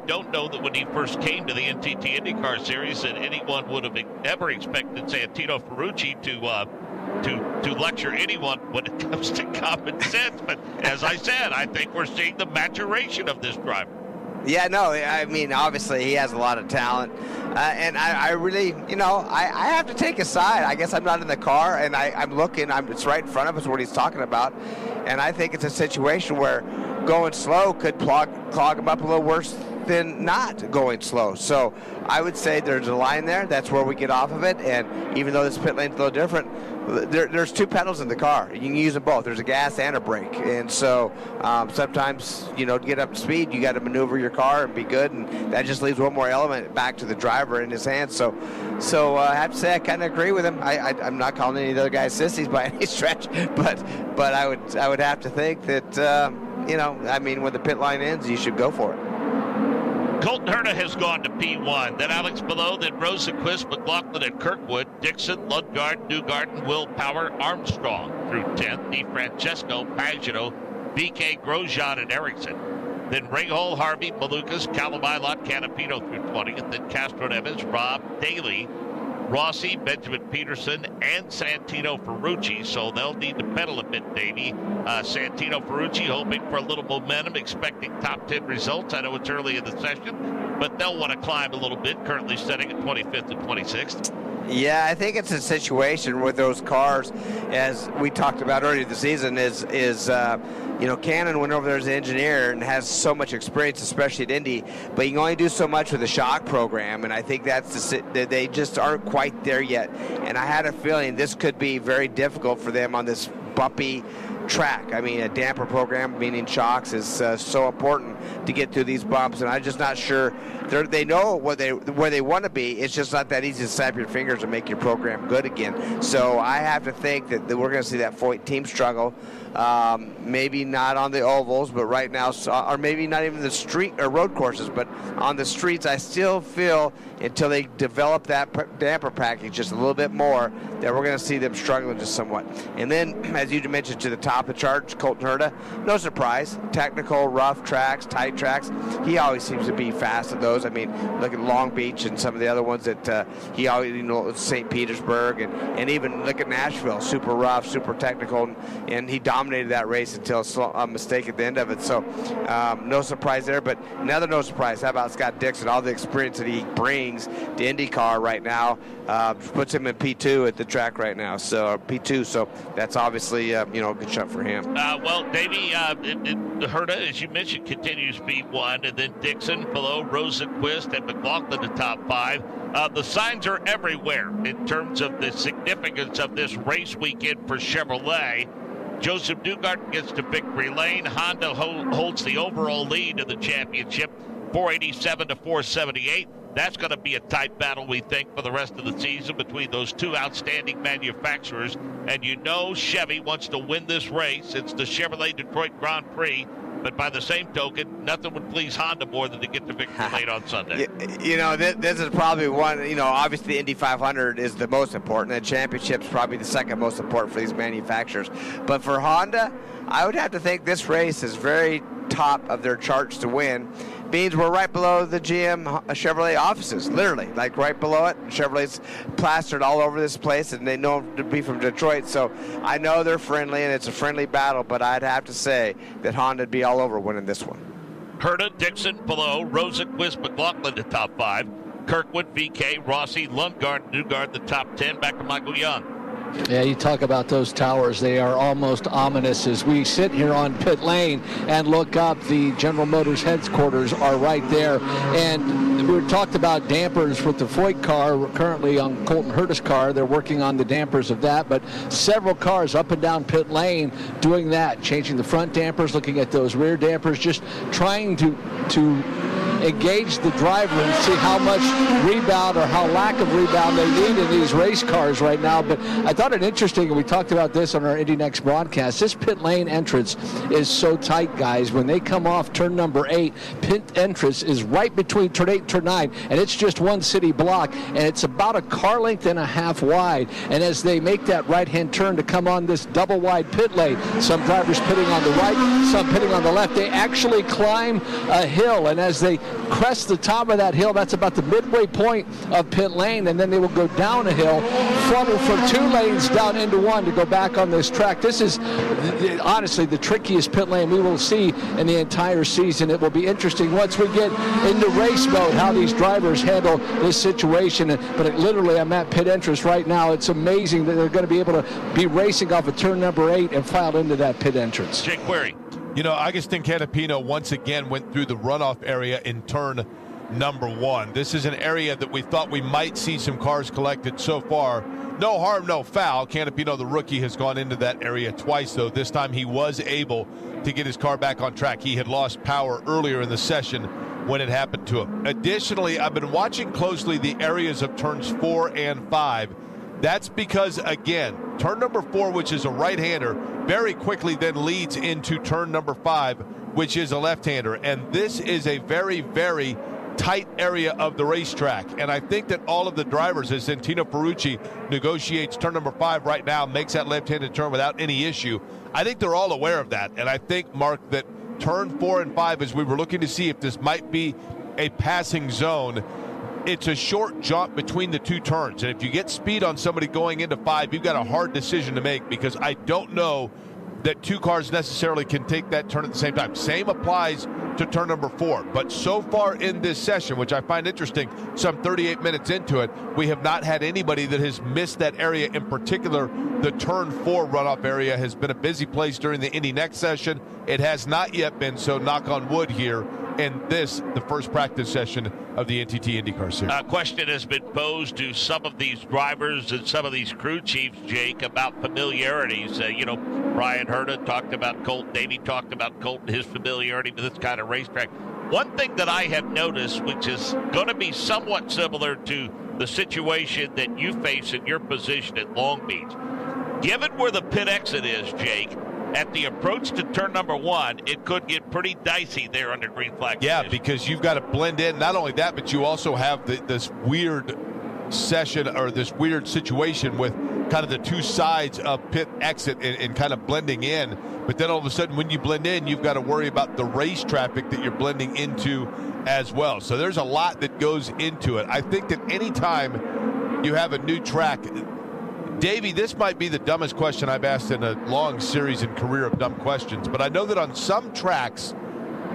don't know that when he first came to the NTT IndyCar Series that anyone would have ever expected Santino Ferrucci to lecture anyone when it comes to common sense. But as I said, I think we're seeing the maturation of this driver. Yeah, no, I mean, obviously he has a lot of talent. And I really, I have to take his side. I guess I'm not in the car, and I'm looking. It's right in front of us what he's talking about. And I think it's a situation where going slow could clog him up a little worse than not going slow. So I would say there's a line there. That's where we get off of it. And even though this pit lane's a little different, there's two pedals in the car. You can use them both. There's a gas and a brake. And so sometimes, to get up to speed, you got to maneuver your car and be good. And that just leaves one more element back to the driver in his hands. So I have to say I kind of agree with him. I'm not calling any of the other guys sissies by any stretch, but I would have to think that, when the pit line ends, you should go for it. Colton Herta has gone to P1. Then Alex Below, then Rosenquist, McLaughlin, and Kirkwood. Dixon, Lundgaard, Newgarden, Will Power, Armstrong through 10th. DeFrancesco, Pagano, BK, Grosjean, and Erickson. Then Ringhole, Harvey, Malukas, Calamilot, Canapino through 20th. Then Castro Evans, Robb, Daly, Rossi, Benjamin Peterson, and Santino Ferrucci, so they'll need to pedal a bit, Davey. Santino Ferrucci hoping for a little momentum, expecting top 10 results. I know it's early in the session, but they'll want to climb a little bit, currently setting at 25th and 26th. Yeah, I think it's a situation where those cars, as we talked about earlier this season, is Cannon went over there as an engineer and has so much experience, especially at Indy, but you can only do so much with the shock program, and I think they just aren't quite there yet. And I had a feeling this could be very difficult for them on this bumpy track. I mean, a damper program, meaning shocks, is so important to get through these bumps, and I'm just not sure. They know where they want to be. It's just not that easy to snap your fingers and make your program good again. So I have to think that we're going to see that team struggle. Maybe not on the ovals, but right now, or maybe not even the street or road courses, but on the streets, I still feel until they develop that damper package just a little bit more, that we're going to see them struggling just somewhat. And then, as you mentioned, to the top of the chart, Colton Herta, no surprise, technical, rough tracks, tight tracks, he always seems to be fast at those. I mean, look at Long Beach and some of the other ones that he always, St. Petersburg, and even look at Nashville, super rough, super technical, and he dominated that race until a mistake at the end of it. So no surprise there, but another no surprise. How about Scott Dixon? All the experience that he brings to IndyCar right now puts him in P2 at the track right now. So P2. So that's obviously a good shot for him. Well, Davey, Herta, as you mentioned, continues P1, and then Dixon below, Rosenquist and McLaughlin the top 5. The signs are everywhere in terms of the significance of this race weekend for Chevrolet. Joseph Newgarden gets to victory lane. Honda holds the overall lead of the championship, 487 to 478. That's going to be a tight battle, we think, for the rest of the season between those two outstanding manufacturers. And Chevy wants to win this race. It's the Chevrolet Detroit Grand Prix. But by the same token, nothing would please Honda more than to get to victory lane on Sunday. This is probably one, obviously the Indy 500 is the most important. The championship's probably the second most important for these manufacturers. But for Honda, I would have to think this race is very top of their charts to win. Means we're right below the GM Chevrolet offices, literally, like right below it. Chevrolet's plastered all over this place, and they know to be from Detroit. So I know they're friendly, and it's a friendly battle, but I'd have to say that Honda would be all over winning this one. Herta, Dixon below, Rosenquist, McLaughlin the top 5. Kirkwood, VK, Rossi, Lundgaard, Newgarden the top 10. Back to Michael Young. Yeah, you talk about those towers. They are almost ominous. As we sit here on pit lane and look up, the General Motors headquarters are right there. And we talked about dampers with the Foyt car, currently on Colton Herta's car. They're working on the dampers of that, but several cars up and down pit lane doing that, changing the front dampers, looking at those rear dampers, just trying to engage the driver and see how much rebound or how lack of rebound they need in these race cars right now. But I thought it interesting, and we talked about this on our Indy Next broadcast, this pit lane entrance is so tight, guys. When they come off turn number 8, pit entrance is right between turn 8 and turn 9, and it's just one city block, and it's about a car length and a half wide. And as they make that right-hand turn to come on this double-wide pit lane, some drivers pitting on the right, some pitting on the left, they actually climb a hill, and as they crest the top of that hill, that's about the midway point of pit lane, and then they will go down a hill, funnel for 2 lanes down into 1 to go back on this track. This is honestly the trickiest pit lane we will see in the entire season. It will be interesting once we get into race mode how these drivers handle this situation. But literally, I'm at pit entrance right now. It's amazing that they're going to be able to be racing off of turn number 8 and filed into that pit entrance. Jake Query. Agustin Canapino once again went through the runoff area in turn number 1. This is an area that we thought we might see some cars collected so far. No harm, no foul. Canapino, the rookie, has gone into that area twice, though. This time he was able to get his car back on track. He had lost power earlier in the session when it happened to him. Additionally, I've been watching closely the areas of turns 4 and 5. That's because, again, turn number 4, which is a right-hander, very quickly then leads into turn number 5, which is a left-hander. And this is a very, very tight area of the racetrack. And I think that all of the drivers, as Santino Ferrucci negotiates turn number 5 right now, makes that left-handed turn without any issue, I think they're all aware of that. And I think, Mark, that turn 4 and 5, as we were looking to see if this might be a passing zone, it's a short jump between the 2 turns. And if you get speed on somebody going into 5, you've got a hard decision to make, because I don't know that 2 cars necessarily can take that turn at the same time. Same applies to turn number 4. But so far in this session, which I find interesting, some 38 minutes into it, we have not had anybody that has missed that area. In particular, the turn 4 runoff area has been a busy place during the Indy Next session. It has not yet been, so knock on wood here, in this, the first practice session of the NTT IndyCar Series. A question has been posed to some of these drivers and some of these crew chiefs, Jake, about familiarities. Brian Herta talked about Colton. Davey talked about Colton, his familiarity with this kind of racetrack. One thing that I have noticed, which is going to be somewhat similar to the situation that you face in your position at Long Beach, given where the pit exit is, Jake, at the approach to turn number 1, it could get pretty dicey there under green flag. Yeah, because you've got to blend in. Not only that, but you also have this weird session, or this weird situation with kind of the two sides of pit exit and kind of blending in. But then all of a sudden, when you blend in, you've got to worry about the race traffic that you're blending into as well. So there's a lot that goes into it. I think that anytime you have a new track, Davey, this might be the dumbest question I've asked in a long series and career of dumb questions, but I know that on some tracks,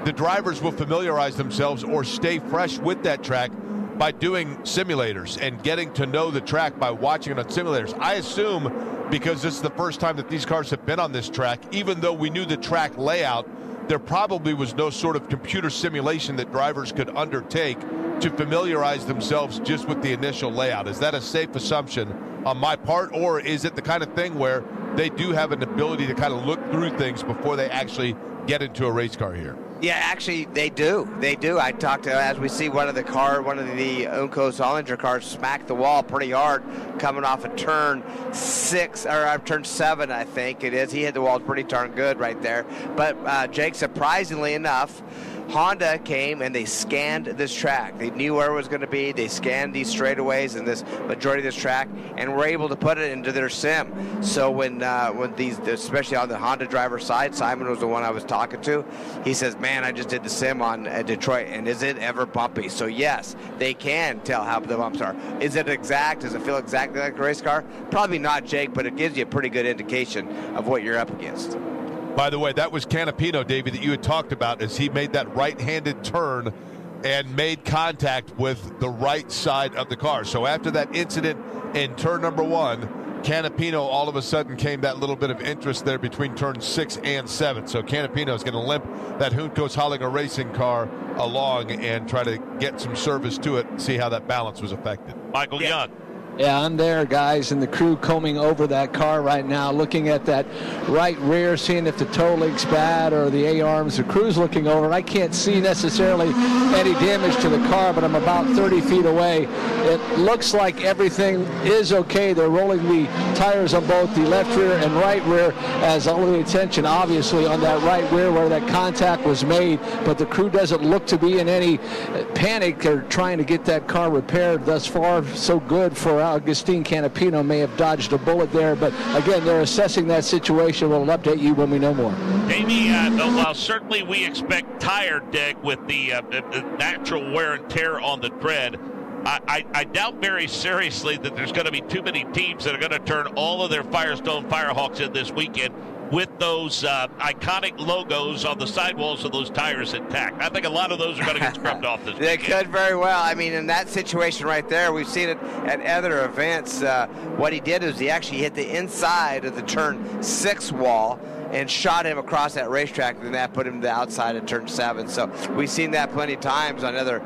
the drivers will familiarize themselves or stay fresh with that track by doing simulators and getting to know the track by watching it on simulators. I assume because this is the first time that these cars have been on this track, even though we knew the track layout, there probably was no sort of computer simulation that drivers could undertake to familiarize themselves just with the initial layout. Is that a safe assumption on my part, or is it the kind of thing where they do have an ability to kind of look through things before they actually get into a race car here? Yeah, actually, they do. They do. I talked to, as we see one of the Unco Solinger cars smack the wall pretty hard coming off of turn 7, I think it is. He hit the wall pretty darn good right there. But, Jake, surprisingly enough, Honda came and they scanned this track. They knew where it was going to be. They scanned these straightaways and this majority of this track, and were able to put it into their sim. So when these, especially on the Honda driver side, Simon was the one I was talking to. He says, "Man, I just did the sim on Detroit, and is it ever bumpy?" So yes, they can tell how the bumps are. Is it exact? Does it feel exactly like a race car? Probably not, Jake, but it gives you a pretty good indication of what you're up against. By the way, that was Canapino, Davey, that you had talked about as he made that right-handed turn and made contact with the right side of the car. So after that incident in turn number 1, Canapino all of a sudden came that little bit of interest there between turn 6 and 7. So Canapino is going to limp that Juncos Hollinger racing car along and try to get some service to it and see how that balance was affected. Michael Young. Yeah, I'm there, guys, and the crew combing over that car right now, looking at that right rear, seeing if the toe link's bad or the A-arms. The crew's looking over, and I can't see necessarily any damage to the car, but I'm about 30 feet away. It looks like everything is okay. They're rolling the tires on both the left rear and right rear, as all the attention, obviously, on that right rear where that contact was made, but the crew doesn't look to be in any panic. They're trying to get that car repaired. Thus far, so good for Agustin Canapino. May have dodged a bullet there, but again, they're assessing that situation. We'll update you when we know more. Davey, while certainly we expect tire deg with the natural wear and tear on the tread, I doubt very seriously that there's going to be too many teams that are going to turn all of their Firestone Firehawks in this weekend with those iconic logos on the sidewalls of those tires intact. I think a lot of those are going to get scrubbed off this They weekend. could very well. I mean, in that situation right there, we've seen it at other events. What he did is he actually hit the inside of the turn 6 wall and shot him across that racetrack, and that put him to the outside of turn 7. So we've seen that plenty of times on other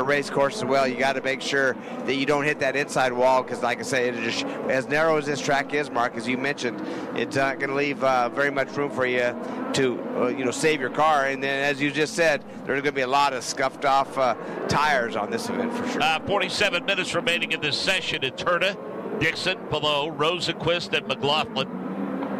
race courses as well. You got to make sure that you don't hit that inside wall, because like I say, it just, as narrow as this track is, Mark, as you mentioned, it's not going to leave very much room for you to save your car. And then, as you just said, there's going to be a lot of scuffed off tires on this event for sure. 47 minutes remaining in this session. It's Herta, Dixon, Palou, Rosenquist, and McLaughlin.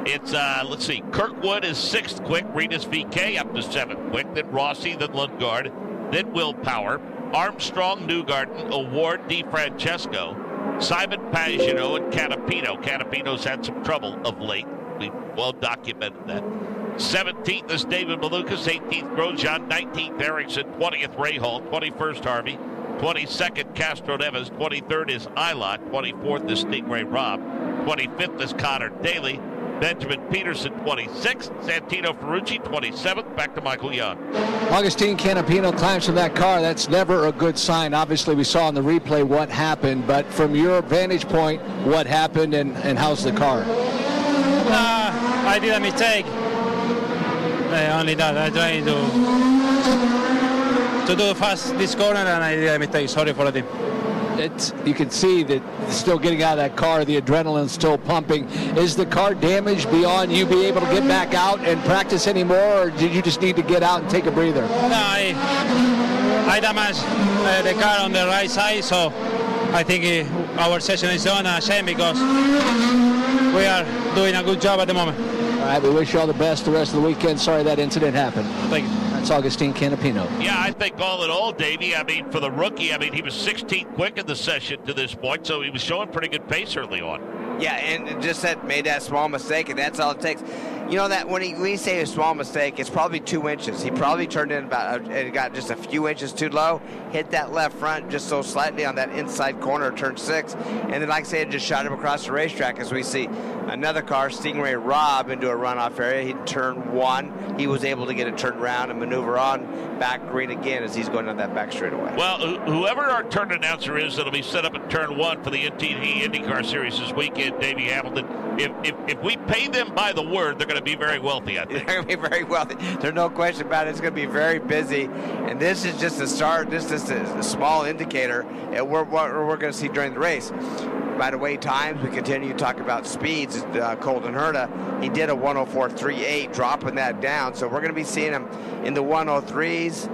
It's, let's see, Kirkwood is 6th quick, Reedus VK up to 7th quick, then Rossi, then Lundgaard, then Will Power, Armstrong, Newgarden, Award, DeFrancesco, Simon Pagenaud, and Canapino. Canapino's had some trouble of late. We've well documented that. 17th is David Malukas, 18th Grosjean, 19th Erickson, 20th Rahal, 21st Harvey, 22nd Castro Neves, 23rd is Ilott, 24th is Stingray Robb, 25th is Connor Daly, Benjamin Peterson, 26th. Santino Ferrucci, 27th. Back to Michael Young. Augustine Canapino climbs from that car. That's never a good sign. Obviously, we saw in the replay what happened, but from your vantage point, what happened and how's the car? I did a mistake. Only that. I tried to do fast this corner, and I did a mistake. Sorry for the team. You can see that still getting out of that car, the adrenaline's still pumping. Is the car damaged beyond you be able to get back out and practice anymore, or did you just need to get out and take a breather? No, I damaged the car on the right side, so I think our session is done. A shame because we are doing a good job at the moment. All right, we wish you all the best the rest of the weekend. Sorry that incident happened. Thank you. That's Augustine Canapino. Yeah, I think all in all, Davey, I mean, for the rookie, I mean, he was 16th quick in the session to this point, so he was showing pretty good pace early on. Yeah, and just made that small mistake, and that's all it takes. You know that when you say a small mistake, it's probably 2 inches. He probably turned in and got just a few inches too low, hit that left front just so slightly on that inside corner of turn 6, and then, like I said, just shot him across the racetrack as we see another car, Stingray Rob, into a runoff area. He turned 1. He was able to get it turned around and maneuver on back green again as he's going on that back straightaway. Well, whoever our turn announcer is that'll be set up at turn 1 for the NTT IndyCar Series this weekend, Davey Hamilton, if we pay them by the word, they're going to be very wealthy, I think. They're going to be very wealthy. There's no question about it. It's going to be very busy. And this is just a start. This is a small indicator of what we're going to see during the race. By the way, times, we continue to talk about speeds. Colton Herta, he did a 104.38, dropping that down. So we're going to be seeing him in the 103s.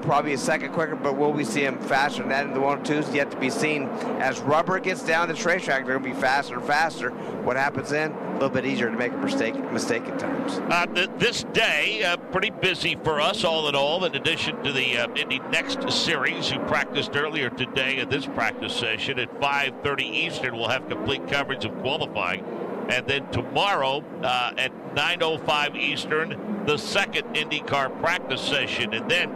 Probably a second quicker, but will we see him faster than that in the 102s? Yet to be seen. As rubber gets down this racetrack, they're going to be faster and faster. What happens then? A little bit easier to make a mistake at times. This day, pretty busy for us all in all, in addition to the Indy Next Series, who practiced earlier today at this practice session at 5:30 Eastern. We'll have complete coverage of qualifying. And then tomorrow at 9:05 Eastern, the second IndyCar practice session. And then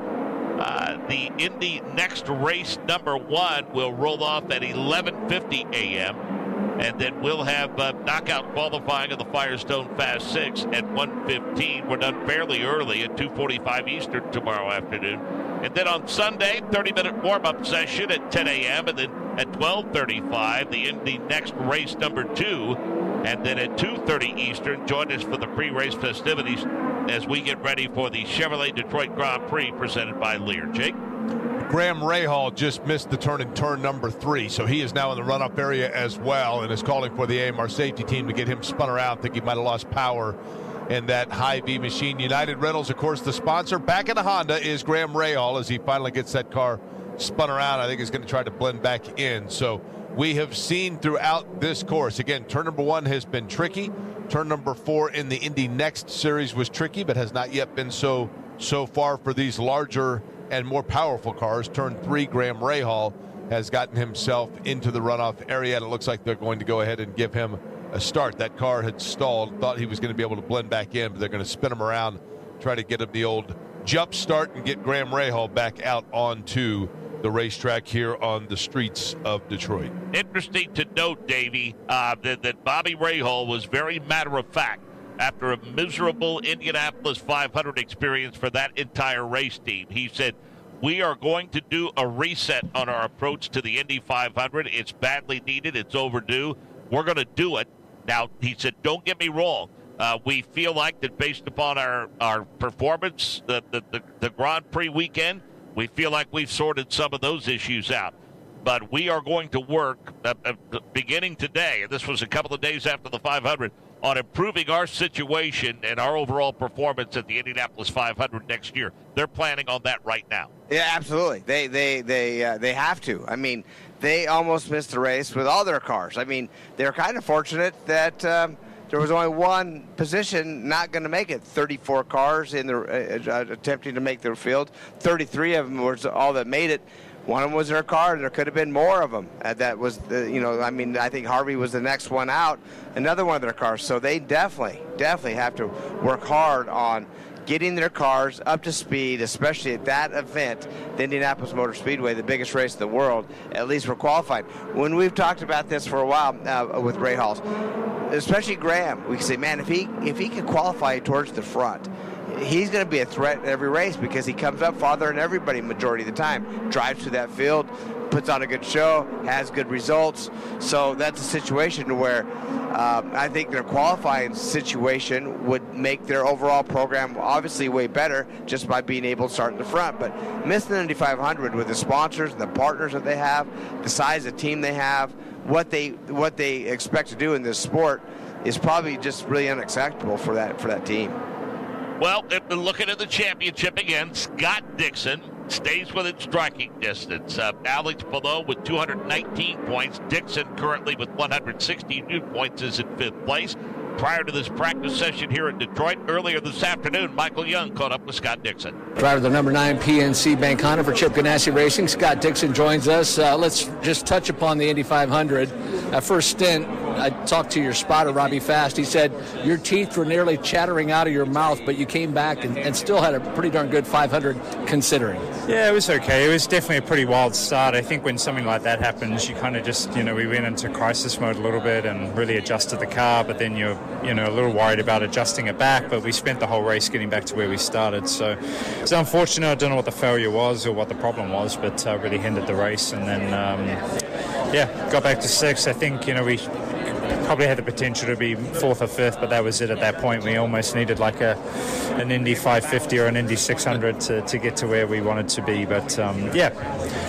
the Indy Next race number 1 will roll off at 11:50 a.m. And then we'll have knockout qualifying of the Firestone Fast 6 at 1:15. We're done fairly early at 2:45 Eastern tomorrow afternoon. And then on Sunday, 30-minute warm-up session at 10 a.m. And then at 12:35, the Indy Next race number 2. And then at 2:30 Eastern, join us for the pre-race festivities as we get ready for the Chevrolet Detroit Grand Prix presented by Lear. Jake? Graham Rahal just missed the turn in turn number 3, so he is now in the runoff area as well and is calling for the AMR safety team to get him spun around. I think he might have lost power in that Hy-Vee machine. United Rentals, of course, the sponsor. Back in the Honda is Graham Rahal as he finally gets that car spun around. I think he's going to try to blend back in. So we have seen throughout this course, again, turn number 1 has been tricky. Turn number 4 in the Indy Next Series was tricky, but has not yet been so far for these larger and more powerful cars. Turn 3, Graham Rahal has gotten himself into the runoff area, and it looks like they're going to go ahead and give him a start. That car had stalled, thought he was going to be able to blend back in, but they're going to spin him around, try to get him the old jump start and get Graham Rahal back out onto the racetrack here on the streets of Detroit. Interesting to note, Davey, that Bobby Rahal was very matter-of-fact after a miserable Indianapolis 500 experience for that entire race team. He said, we are going to do a reset on our approach to the Indy 500. It's badly needed. It's overdue. We're going to do it. Now, he said, don't get me wrong. We feel like that based upon our performance, the Grand Prix weekend, we feel like we've sorted some of those issues out. But we are going to work beginning today, and this was a couple of days after the 500, on improving our situation and our overall performance at the Indianapolis 500 next year. They're planning on that right now. Yeah, absolutely. They have to. I mean, they almost missed the race with all their cars. I mean, they're kind of fortunate that there was only one position not going to make it. 34 cars in the attempting to make their field. 33 of them was all that made it. One of them was their car, and there could have been more of them. That was, I think Harvey was the next one out, another one of their cars. So they definitely have to work hard on getting their cars up to speed, especially at that event, the Indianapolis Motor Speedway, the biggest race in the world, at least for qualifying. When we've talked about this for a while with Rahal, especially Graham, we can say, man, if he can qualify towards the front, he's going to be a threat in every race because he comes up farther than everybody majority of the time, drives through that field, puts on a good show, has good results. So that's a situation where I think their qualifying situation would make their overall program obviously way better just by being able to start in the front. But missing the Indy 500 with the sponsors and the partners that they have, the size of team they have, what they expect to do in this sport is probably just really unacceptable for that team. Well, looking at the championship again, Scott Dixon stays within striking distance. Alex Palou with 219 points. Dixon currently with 162 points is in 5th place. Prior to this practice session here in Detroit, earlier this afternoon, Michael Young caught up with Scott Dixon. Driver the number 9 PNC Bank Honda for Chip Ganassi Racing. Scott Dixon joins us. Let's just touch upon the Indy 500. First stint, I talked to your spotter, Robbie Fast. He said your teeth were nearly chattering out of your mouth, but you came back and still had a pretty darn good 500 considering. Yeah, it was okay. It was definitely a pretty wild start. I think when something like that happens, you kind of just, we went into crisis mode a little bit and really adjusted the car, but then you're, a little worried about adjusting it back, but we spent the whole race getting back to where we started. So it's unfortunate. I don't know what the failure was or what the problem was, but really hindered the race. And then, got back to 6th. I think, we probably had the potential to be 4th or 5th, but that was it at that point. We almost needed like an Indy 550 or an Indy 600 to get to where we wanted to be. But,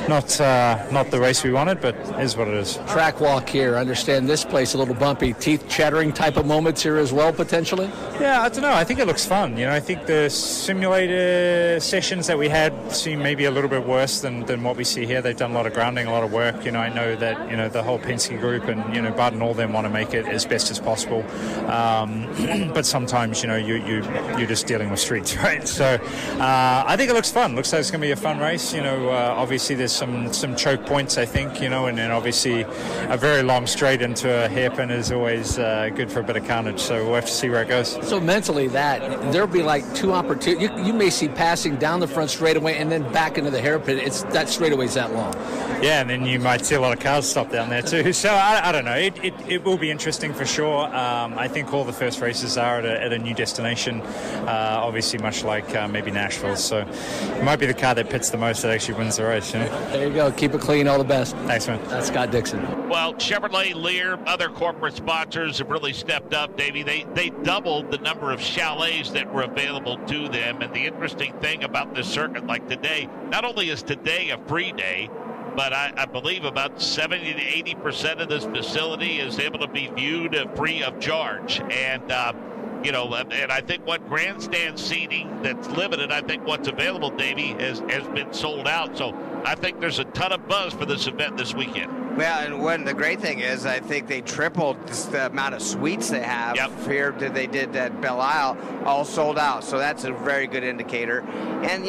not the race we wanted, but it is what it is. Track walk here. I understand this place a little bumpy. Teeth chattering type of moments here as well, potentially? Yeah, I don't know. I think it looks fun. I think the simulator sessions that we had seem maybe a little bit worse than what we see here. They've done a lot of grounding, a lot of work. I know that, the whole Penske group and, Bud and all them want to make it as best as possible. But sometimes, you're just dealing with streets, right? So I think it looks fun. Looks like it's going to be a fun race. Obviously there's some choke points, I think, and then obviously a very long straight into a hairpin is always good for a bit of carnage. So we'll have to see where it goes. So mentally there'll be like two opportunities. You may see passing down the front straightaway and then back into the hairpin. That straightaway's that long. Yeah, and then you might see a lot of cars stop down there too. So I don't know. It will be interesting for sure. I think all the first races are at a new destination, obviously much like maybe Nashville. So it might be the car that pits the most that actually wins the race. There you go. Keep it clean. All the best. Thanks, man. That's Scott Dixon. Well, Chevrolet, Lear, other corporate sponsors have really stepped up, Davey. They doubled the number of chalets that were available to them. And the interesting thing about this circuit, like today, not only is today a free day, but I believe about 70 to 80% of this facility is able to be viewed free of charge. And, and I think what grandstand seating that's limited, I think what's available, Davey, has been sold out. So I think there's a ton of buzz for this event this weekend. Well, and the great thing is, I think they tripled the amount of suites they have here. They did at Belle Isle, all sold out. So that's a very good indicator. And,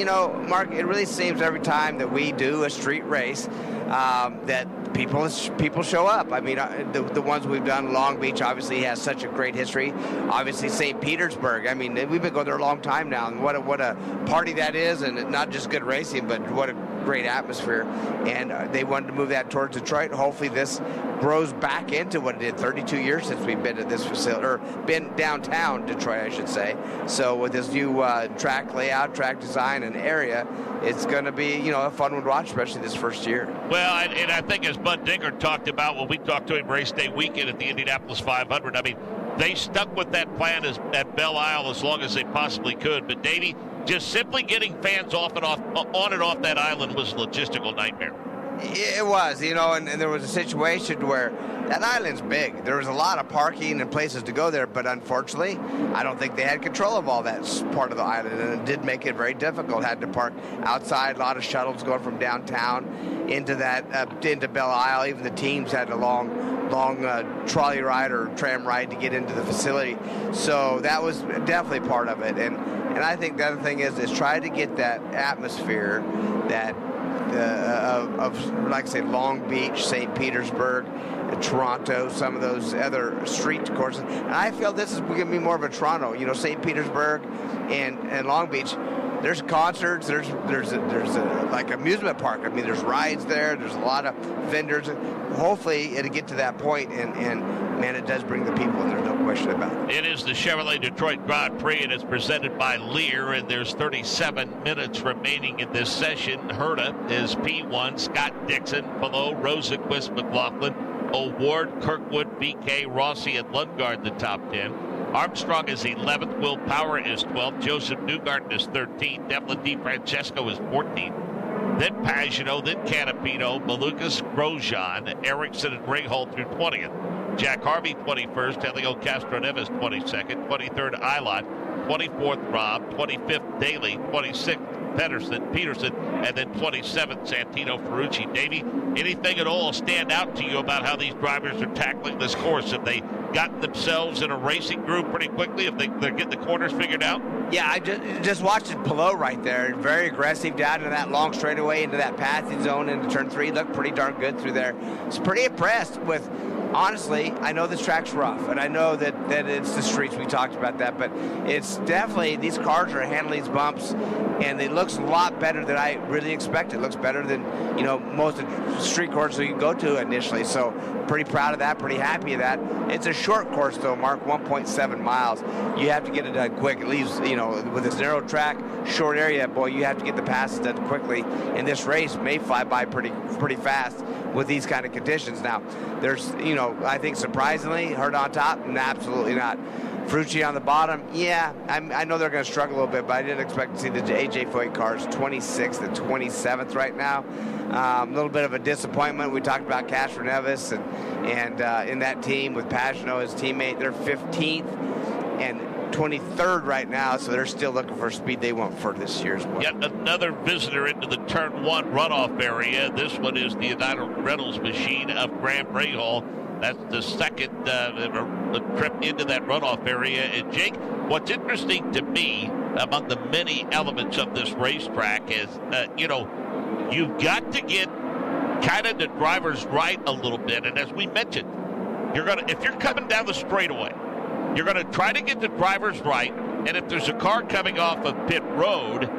Mark, it really seems every time that we do a street race that people show up. I mean, the ones we've done, Long Beach obviously has such a great history. Obviously, St. Petersburg. I mean, we've been going there a long time now, and what a party that is, and not just good racing, but what a great atmosphere. And they wanted to move that towards Detroit. Hopefully, this grows back into what it did. 32 years since we've been at this facility, or been downtown Detroit, I should say. So with this new track layout, track design, and area, it's going to be, a fun one to watch, especially this first year. Well, and I think as Bud Dinger talked about when we talked to him race day weekend at the Indianapolis 500, I mean, they stuck with that plan at Belle Isle as long as they possibly could. But, Davey, just simply getting fans on and off that island was a logistical nightmare. It was, and there was a situation where that island's big. There was a lot of parking and places to go there, but unfortunately, I don't think they had control of all that part of the island, and it did make it very difficult. Had to park outside, a lot of shuttles going from downtown into Belle Isle. Even the teams had a long trolley ride or tram ride to get into the facility. So that was definitely part of it. And I think the other thing is try to get that atmosphere that of like I say, Long Beach, St. Petersburg, Toronto, some of those other street courses. And I feel this is going to be more of a Toronto, St. Petersburg and Long Beach. There's concerts, there's like amusement park. I mean, there's rides there, there's a lot of vendors. Hopefully it'll get to that point, and man, it does bring the people, and there's no question about it. It is the Chevrolet Detroit Grand Prix, and it's presented by Lear, and there's 37 minutes remaining in this session. Herta is P1, Scott Dixon, below Rosenquist, McLaughlin, O'Ward, Kirkwood, BK, Rossi, and Lundgaard the top 10. Armstrong is 11th. Will Power is 12th. Joseph Newgarden is 13th. Devlin DiFrancesco is 14th. Then Pagano, then Canapino, Malukas, Grosjean, Erickson, and Ringholt through 20th. Jack Harvey, 21st. Helio Castroneves, 22nd. 23rd, Ilott. 24th, Robb. 25th, Daly. 26th, Peterson, and then 27th, Santino Ferrucci. Davey, anything at all stand out to you about how these drivers are tackling this course? Have they gotten themselves in a racing groove pretty quickly if they're getting the corners figured out? Yeah, I just watched Pelot right there. Very aggressive down into that long straightaway, into that passing zone into turn 3. Looked pretty darn good through there. I was pretty impressed with, honestly, I know this track's rough, and I know that it's the streets. We talked about that, but it's definitely, these cars are handling these bumps, and it looks a lot better than I really expected. It looks better than, most of the street courses you go to initially. So pretty proud of that, pretty happy of that. It's a short course, though, Mark, 1.7 miles. You have to get it done quick. It leaves, with this narrow track, short area, boy, you have to get the passes done quickly. And this race may fly by pretty fast with these kind of conditions. Now, there's, I think surprisingly, Hurt on top, absolutely not. Frucci on the bottom, yeah, I know they're going to struggle a little bit, but I didn't expect to see the AJ Foyt cars 26th and 27th right now. A little bit of a disappointment. We talked about Castro Neves and in that team with Pagano, his teammate, they're 15th and 23rd right now, so they're still looking for speed they want for this year's one. Yet another visitor into the Turn 1 runoff area. This one is the United Rentals machine of Graham Rahal. That's the second trip into that runoff area. And Jake, what's interesting to me among the many elements of this racetrack is, you've got to get kind of the drivers right a little bit. And as we mentioned, if you're coming down the straightaway, you're going to try to get the drivers right. And if there's a car coming off of pit road,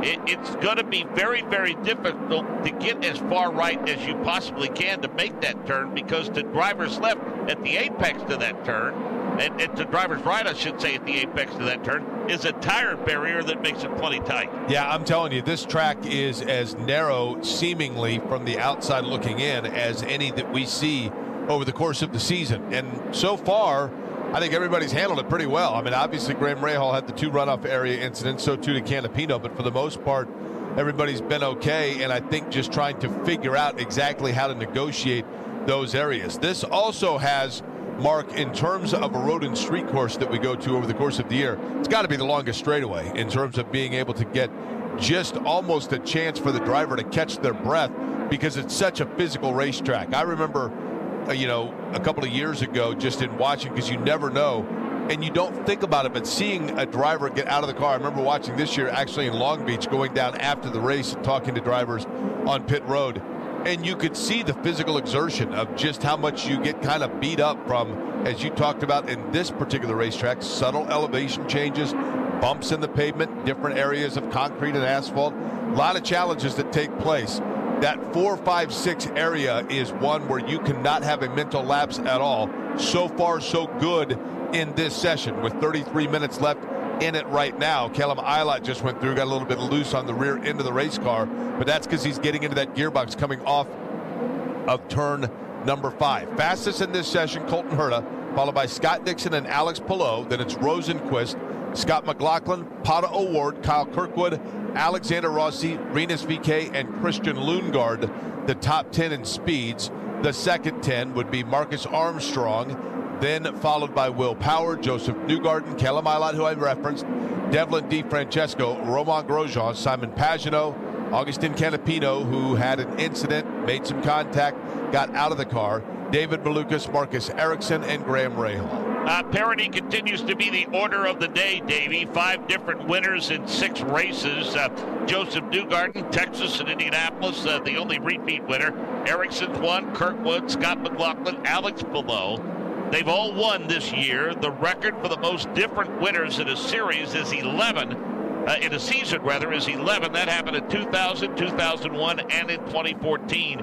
it's going to be very, very difficult to get as far right as you possibly can to make that turn, because the driver's left at the apex to that turn, and to driver's right, I should say, at the apex to that turn, is a tire barrier that makes it plenty tight. Yeah, I'm telling you, this track is as narrow, seemingly, from the outside looking in, as any that we see over the course of the season. And so far, I think everybody's handled it pretty well. I mean, obviously, Graham Rahal had the 2 runoff area incidents, so too did Canapino, but for the most part, everybody's been okay, and I think just trying to figure out exactly how to negotiate those areas. This also has, Mark, in terms of a road and street course that we go to over the course of the year, it's got to be the longest straightaway in terms of being able to get just almost a chance for the driver to catch their breath, because it's such a physical racetrack. I remember a couple of years ago, just in watching, because you never know, and you don't think about it, but seeing a driver get out of the car. I remember watching this year, actually in Long Beach, going down after the race and talking to drivers on pit road, and you could see the physical exertion of just how much you get kind of beat up from, as you talked about in this particular racetrack, subtle elevation changes, bumps in the pavement, different areas of concrete and asphalt, a lot of challenges that take place. That 4, 5, 6 area is one where you cannot have a mental lapse at all. So far, so good in this session with 33 minutes left in it right now. Callum Eilert just went through, got a little bit loose on the rear end of the race car, but that's because he's getting into that gearbox coming off of turn number 5. Fastest in this session, Colton Herta, followed by Scott Dixon and Alex Pelot. Then it's Rosenquist, Scott McLaughlin, Pata O'Ward, Kyle Kirkwood, Alexander Rossi, Rinus VK, and Christian Lundgaard, the top 10 in speeds. The second 10 would be Marcus Armstrong, then followed by Will Power, Joseph Newgarden, Callum Eilert, who I referenced, Devlin DiFrancesco, Romain Grosjean, Simon Pagano, Augustin Canapino, who had an incident, made some contact, got out of the car, David Malukas, Marcus Ericsson, and Graham Rahal. Parity continues to be the order of the day, Davey. 5 different winners in 6 races. Joseph Newgarden, Texas and Indianapolis, the only repeat winner. Ericsson's won, Kirkwood, Scott McLaughlin, Alex Pelot. They've all won this year. The record for the most different winners in a series is 11. In a season, rather, is 11. That happened in 2000, 2001, and in 2014.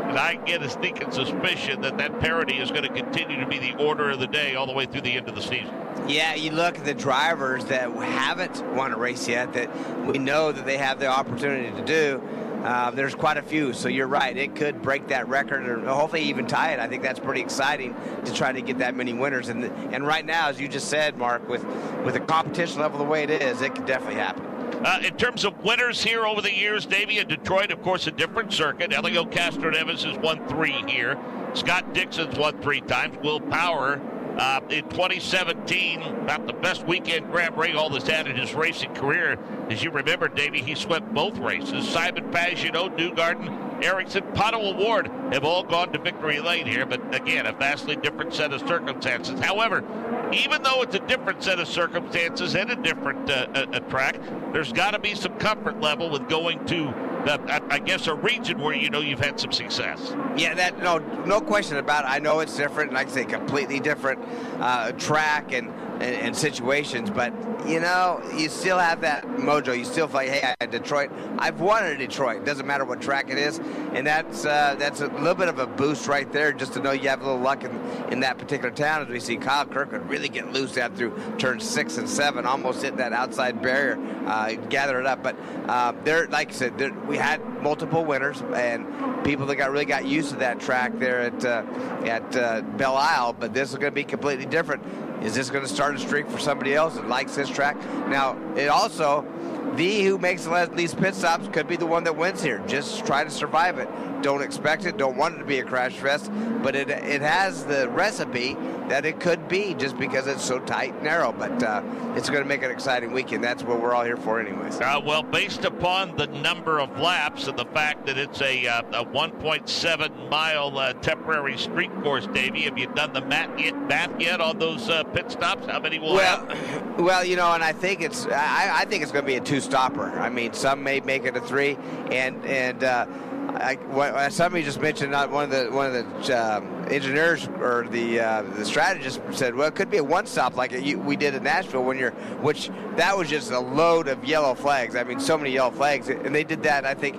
And I get a sneaking suspicion that parity is going to continue to be the order of the day all the way through the end of the season. Yeah, you look at the drivers that haven't won a race yet that we know that they have the opportunity to do. There's quite a few, so you're right. It could break that record or hopefully even tie it. I think that's pretty exciting to try to get that many winners. And right now, as you just said, Mark, with the competition level the way it is, it could definitely happen. In terms of winners here over the years, Davey, in Detroit, of course, a different circuit. Elio Castro-Neves has won 3 here. Scott Dixon's won 3 times. Will Power in 2017, about the best weekend Graham Rahal has had in his racing career. As you remember, Davey, he swept both races. Simon Pagano, Newgarden, Ericsson, Pato Award have all gone to victory lane here, but again, a vastly different set of circumstances. However, even though it's a different set of circumstances and a different a track, there's got to be some comfort level with going to, I guess, a region where you know you've had some success. Yeah, no question about it. I know it's different, like I say, completely different track and situations, but you know, you still have that mojo. You still feel like, hey, at Detroit, I've won at Detroit. Doesn't matter what track it is, and that's a little bit of a boost right there, just to know you have a little luck in that particular town. As we see Kyle Kirkwood really get loose out through turns 6 and 7, almost hit that outside barrier, gather it up. But like I said, we had multiple winners and people that really got used to that track there at Belle Isle. But this is going to be completely different. Is this going to start a streak for somebody else that likes this track? Now, it also, who makes the least pit stops could be the one that wins here. Just try to survive it. Don't expect it. Don't want it to be a crash fest. But it has the recipe that it could be, just because it's so tight and narrow. But it's going to make an exciting weekend. That's what we're all here for anyways. Well, based upon the number of laps and the fact that it's a 1.7-mile temporary street course, Davey, have you done the math yet on those pit stops? How many will have? Well, you know, and I think I think it's going to be a 2-stopper. I mean, some may make it a 3, and somebody just mentioned, one of the engineers or the strategist said, well, it could be a 1-stop like we did in Nashville which that was just a load of yellow flags. I mean, so many yellow flags, and they did that. I think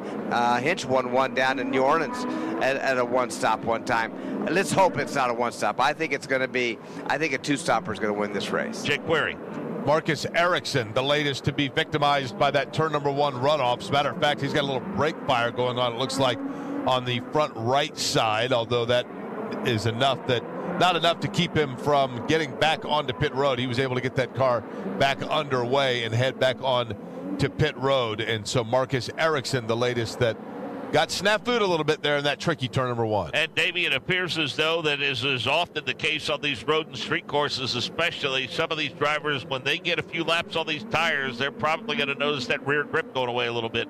Hinch won one down in New Orleans at a 1-stop one time. Let's hope it's not a 1-stop. I think it's going to be. I think a 2-stopper is going to win this race. Jake Query. Marcus Ericsson, the latest to be victimized by that turn number 1 runoff. As a matter of fact, he's got a little brake fire going on, it looks like, on the front right side, although that is not enough to keep him from getting back onto pit road. He was able to get that car back underway and head back on to pit road. And so Marcus Ericsson, the latest that got snafu'd a little bit there in that tricky turn number 1. And, Davey, it appears as though that is often the case on these road and street courses, especially some of these drivers, when they get a few laps on these tires, they're probably going to notice that rear grip going away a little bit.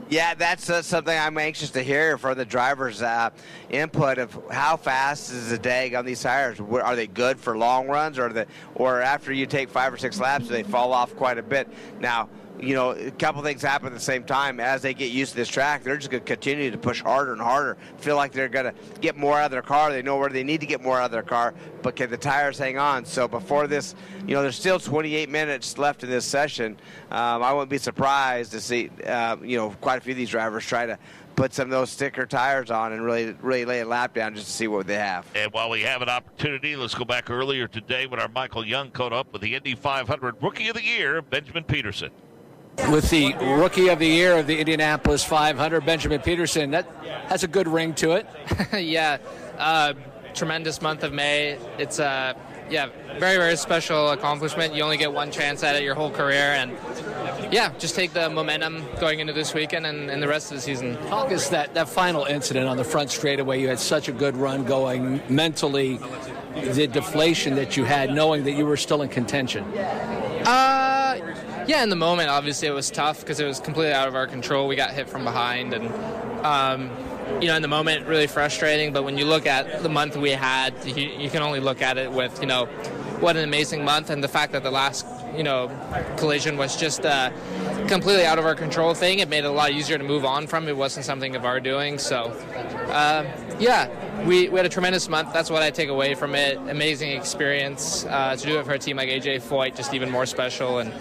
Yeah, that's something I'm anxious to hear from the drivers' input of how fast is the dag on these tires. Are they good for long runs, or after you take 5 or 6 laps, do they fall off quite a bit? Now, you know, a couple things happen at the same time. As they get used to this track, they're just going to continue to push harder and harder, feel like they're going to get more out of their car. They know where they need to get more out of their car, but can the tires hang on? So before this, you know, there's still 28 minutes left in this session. I wouldn't be surprised to see, you know, quite a few of these drivers try to put some of those sticker tires on and really lay a lap down just to see what they have. And while we have an opportunity, let's go back earlier today when our Michael Young caught up with the Indy 500 Rookie of the Year, Benjamin Peterson. With the Rookie of the Year of the Indianapolis 500, Benjamin Peterson, that has a good ring to it. Yeah, tremendous month of May. It's very, very special accomplishment. You only get one chance at it your whole career, and just take the momentum going into this weekend and the rest of the season. Talk us that final incident on the front straightaway. You had such a good run going mentally, the deflation that you had knowing that you were still in contention. Yeah, in the moment, obviously, it was tough because it was completely out of our control. We got hit from behind, and, in the moment, really frustrating. But when you look at the month we had, you can only look at it with, what an amazing month. And the fact that the last, collision was just a completely out of our control thing, it made it a lot easier to move on from. It wasn't something of our doing. So, we had a tremendous month. That's what I take away from it. Amazing experience. To do it for a team like AJ Foyt, just even more special. And,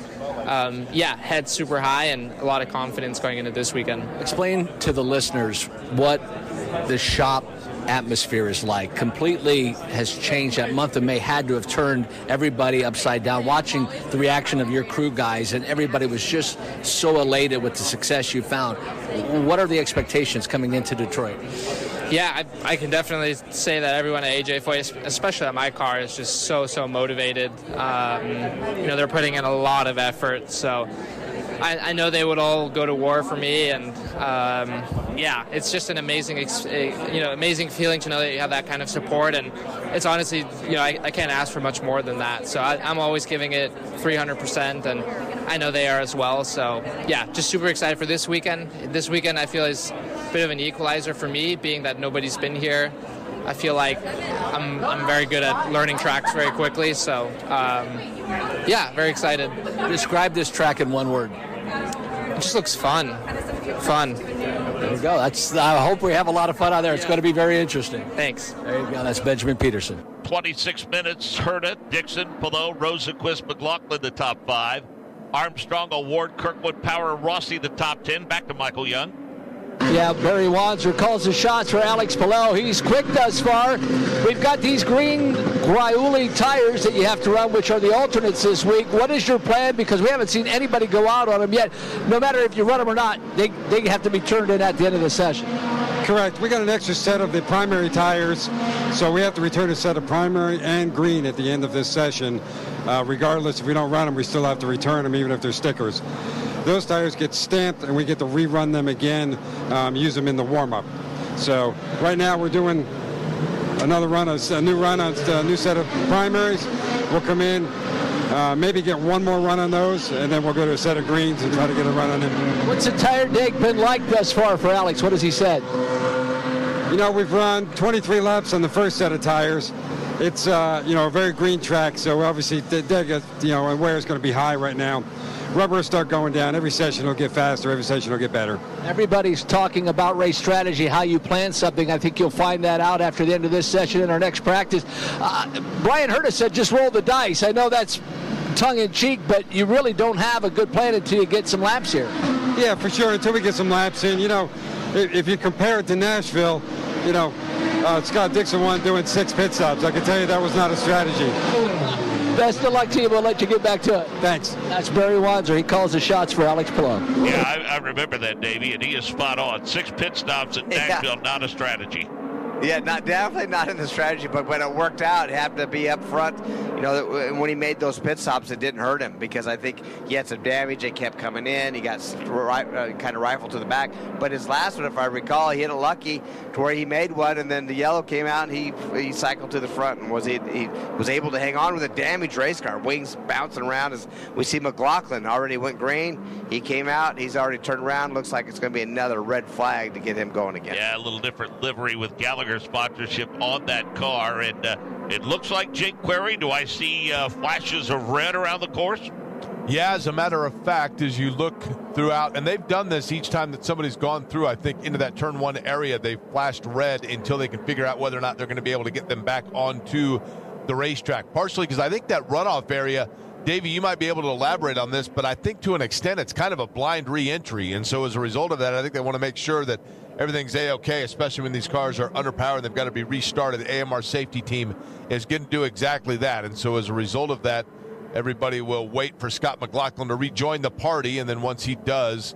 head super high and a lot of confidence going into this weekend. Explain to the listeners what the shop atmosphere is like. Completely has changed. That month of May had to have turned everybody upside down. Watching the reaction of your crew guys, and everybody was just so elated with the success you found. What are the expectations coming into Detroit? Yeah, I can definitely say that everyone at AJ Foyt, especially at my car, is just so motivated. They're putting in a lot of effort, so I know they would all go to war for me, and it's just an amazing, amazing feeling to know that you have that kind of support, and it's honestly, I can't ask for much more than that. So I'm always giving it 300%, and I know they are as well. So just super excited for this weekend. This weekend I feel is bit of an equalizer for me, being that nobody's been here. I feel like I'm very good at learning tracks very quickly, so yeah, very excited. Describe this track in one word. It just looks fun. There you go. I hope we have a lot of fun out there. It's going to be very interesting. Thanks. There you go. That's Benjamin Peterson. 26 minutes, Herta, Dixon, Palou, Rosenquist, McLaughlin, the top 5. Armstrong, Award, Kirkwood, Power, Rossi, the top 10. Back to Michael Young. Yeah, Barry Wanzer calls the shots for Alex Palou. He's quick thus far. We've got these green Griuli tires that you have to run, which are the alternates this week. What is your plan? Because we haven't seen anybody go out on them yet. No matter if you run them or not, they have to be turned in at the end of the session. Correct. We got an extra set of the primary tires, so we have to return a set of primary and green at the end of this session. Regardless, if we don't run them, we still have to return them, even if they're stickers. Those tires get stamped, and we get to rerun them again, use them in the warm-up. So right now we're doing a new run on a new set of primaries. We'll come in, maybe get one more run on those, and then we'll go to a set of greens and try to get a run on them. What's the tire dig been like thus far for Alex? What has he said? You know, we've run 23 laps on the first set of tires. It's, a very green track, so obviously the dig, and wear is going to be high right now. Rubber will start going down. Every session will get faster. Every session will get better. Everybody's talking about race strategy, how you plan something. I think you'll find that out after the end of this session in our next practice. Brian Herta said just roll the dice. I know that's tongue-in-cheek, but you really don't have a good plan until you get some laps here. Yeah, for sure, until we get some laps in. If you compare it to Nashville, Scott Dixon won doing 6 pit stops. I can tell you that was not a strategy. Best of luck to you. We'll let you get back to it. Thanks. That's Barry Wanzer. He calls the shots for Alex Palou. Yeah, I remember that, Davey, and he is spot on. 6 pit stops at Nashville, not a strategy. Yeah, definitely not in the strategy, but when it worked out, it happened to be up front. When he made those pit stops, it didn't hurt him because I think he had some damage. They kept coming in. He got kind of rifled to the back. But his last one, if I recall, he hit it lucky to where he made one, and then the yellow came out, and he cycled to the front and he was able to hang on with a damaged race car. Wings bouncing around as we see McLaughlin already went green. He came out. He's already turned around. Looks like it's going to be another red flag to get him going again. Yeah, a little different livery with Gallagher sponsorship on that car, and it looks like Jake Query. Do I see flashes of red around the course? Yeah, as a matter of fact, as you look throughout, and they've done this each time that somebody's gone through, I think, into that turn 1 area, they've flashed red until they can figure out whether or not they're going to be able to get them back onto the racetrack. Partially because I think that runoff area, Davey, you might be able to elaborate on this, but I think to an extent it's kind of a blind re-entry, and so as a result of that, I think they want to make sure that everything's A-okay, especially when these cars are underpowered. They've got to be restarted. The AMR safety team is going to do exactly that, and so as a result of that, everybody will wait for Scott McLaughlin to rejoin the party, and then once he does,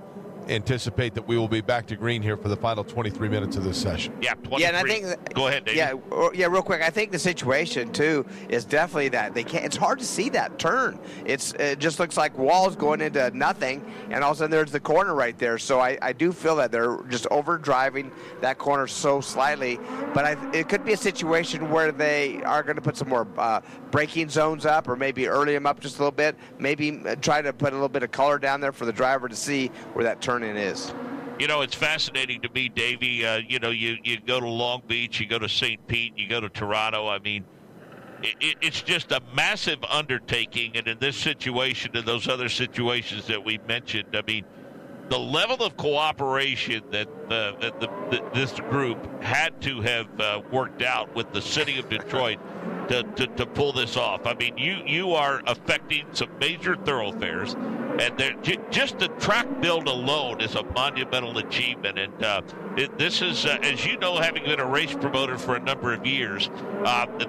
anticipate that we will be back to green here for the final 23 minutes of this session. Yeah, 23. Yeah, and I think go ahead, Dave. Yeah, real quick. I think the situation too is definitely that they can't. It's hard to see that turn. It just looks like walls going into nothing, and all of a sudden there's the corner right there. So I do feel that they're just over driving that corner so slightly. But it could be a situation where they are going to put some more braking zones up, or maybe early them up just a little bit. Maybe try to put a little bit of color down there for the driver to see where that turn in is. It's fascinating to me, Davey. You go to Long Beach, you go to St. Pete, you go to Toronto. I mean, it's just a massive undertaking. And in this situation and those other situations that we mentioned, I mean, the level of cooperation that this group had to have worked out with the city of Detroit to pull this off. I mean, you are affecting some major thoroughfares, and just the track build alone is a monumental achievement. And this is, as you know, having been a race promoter for a number of years,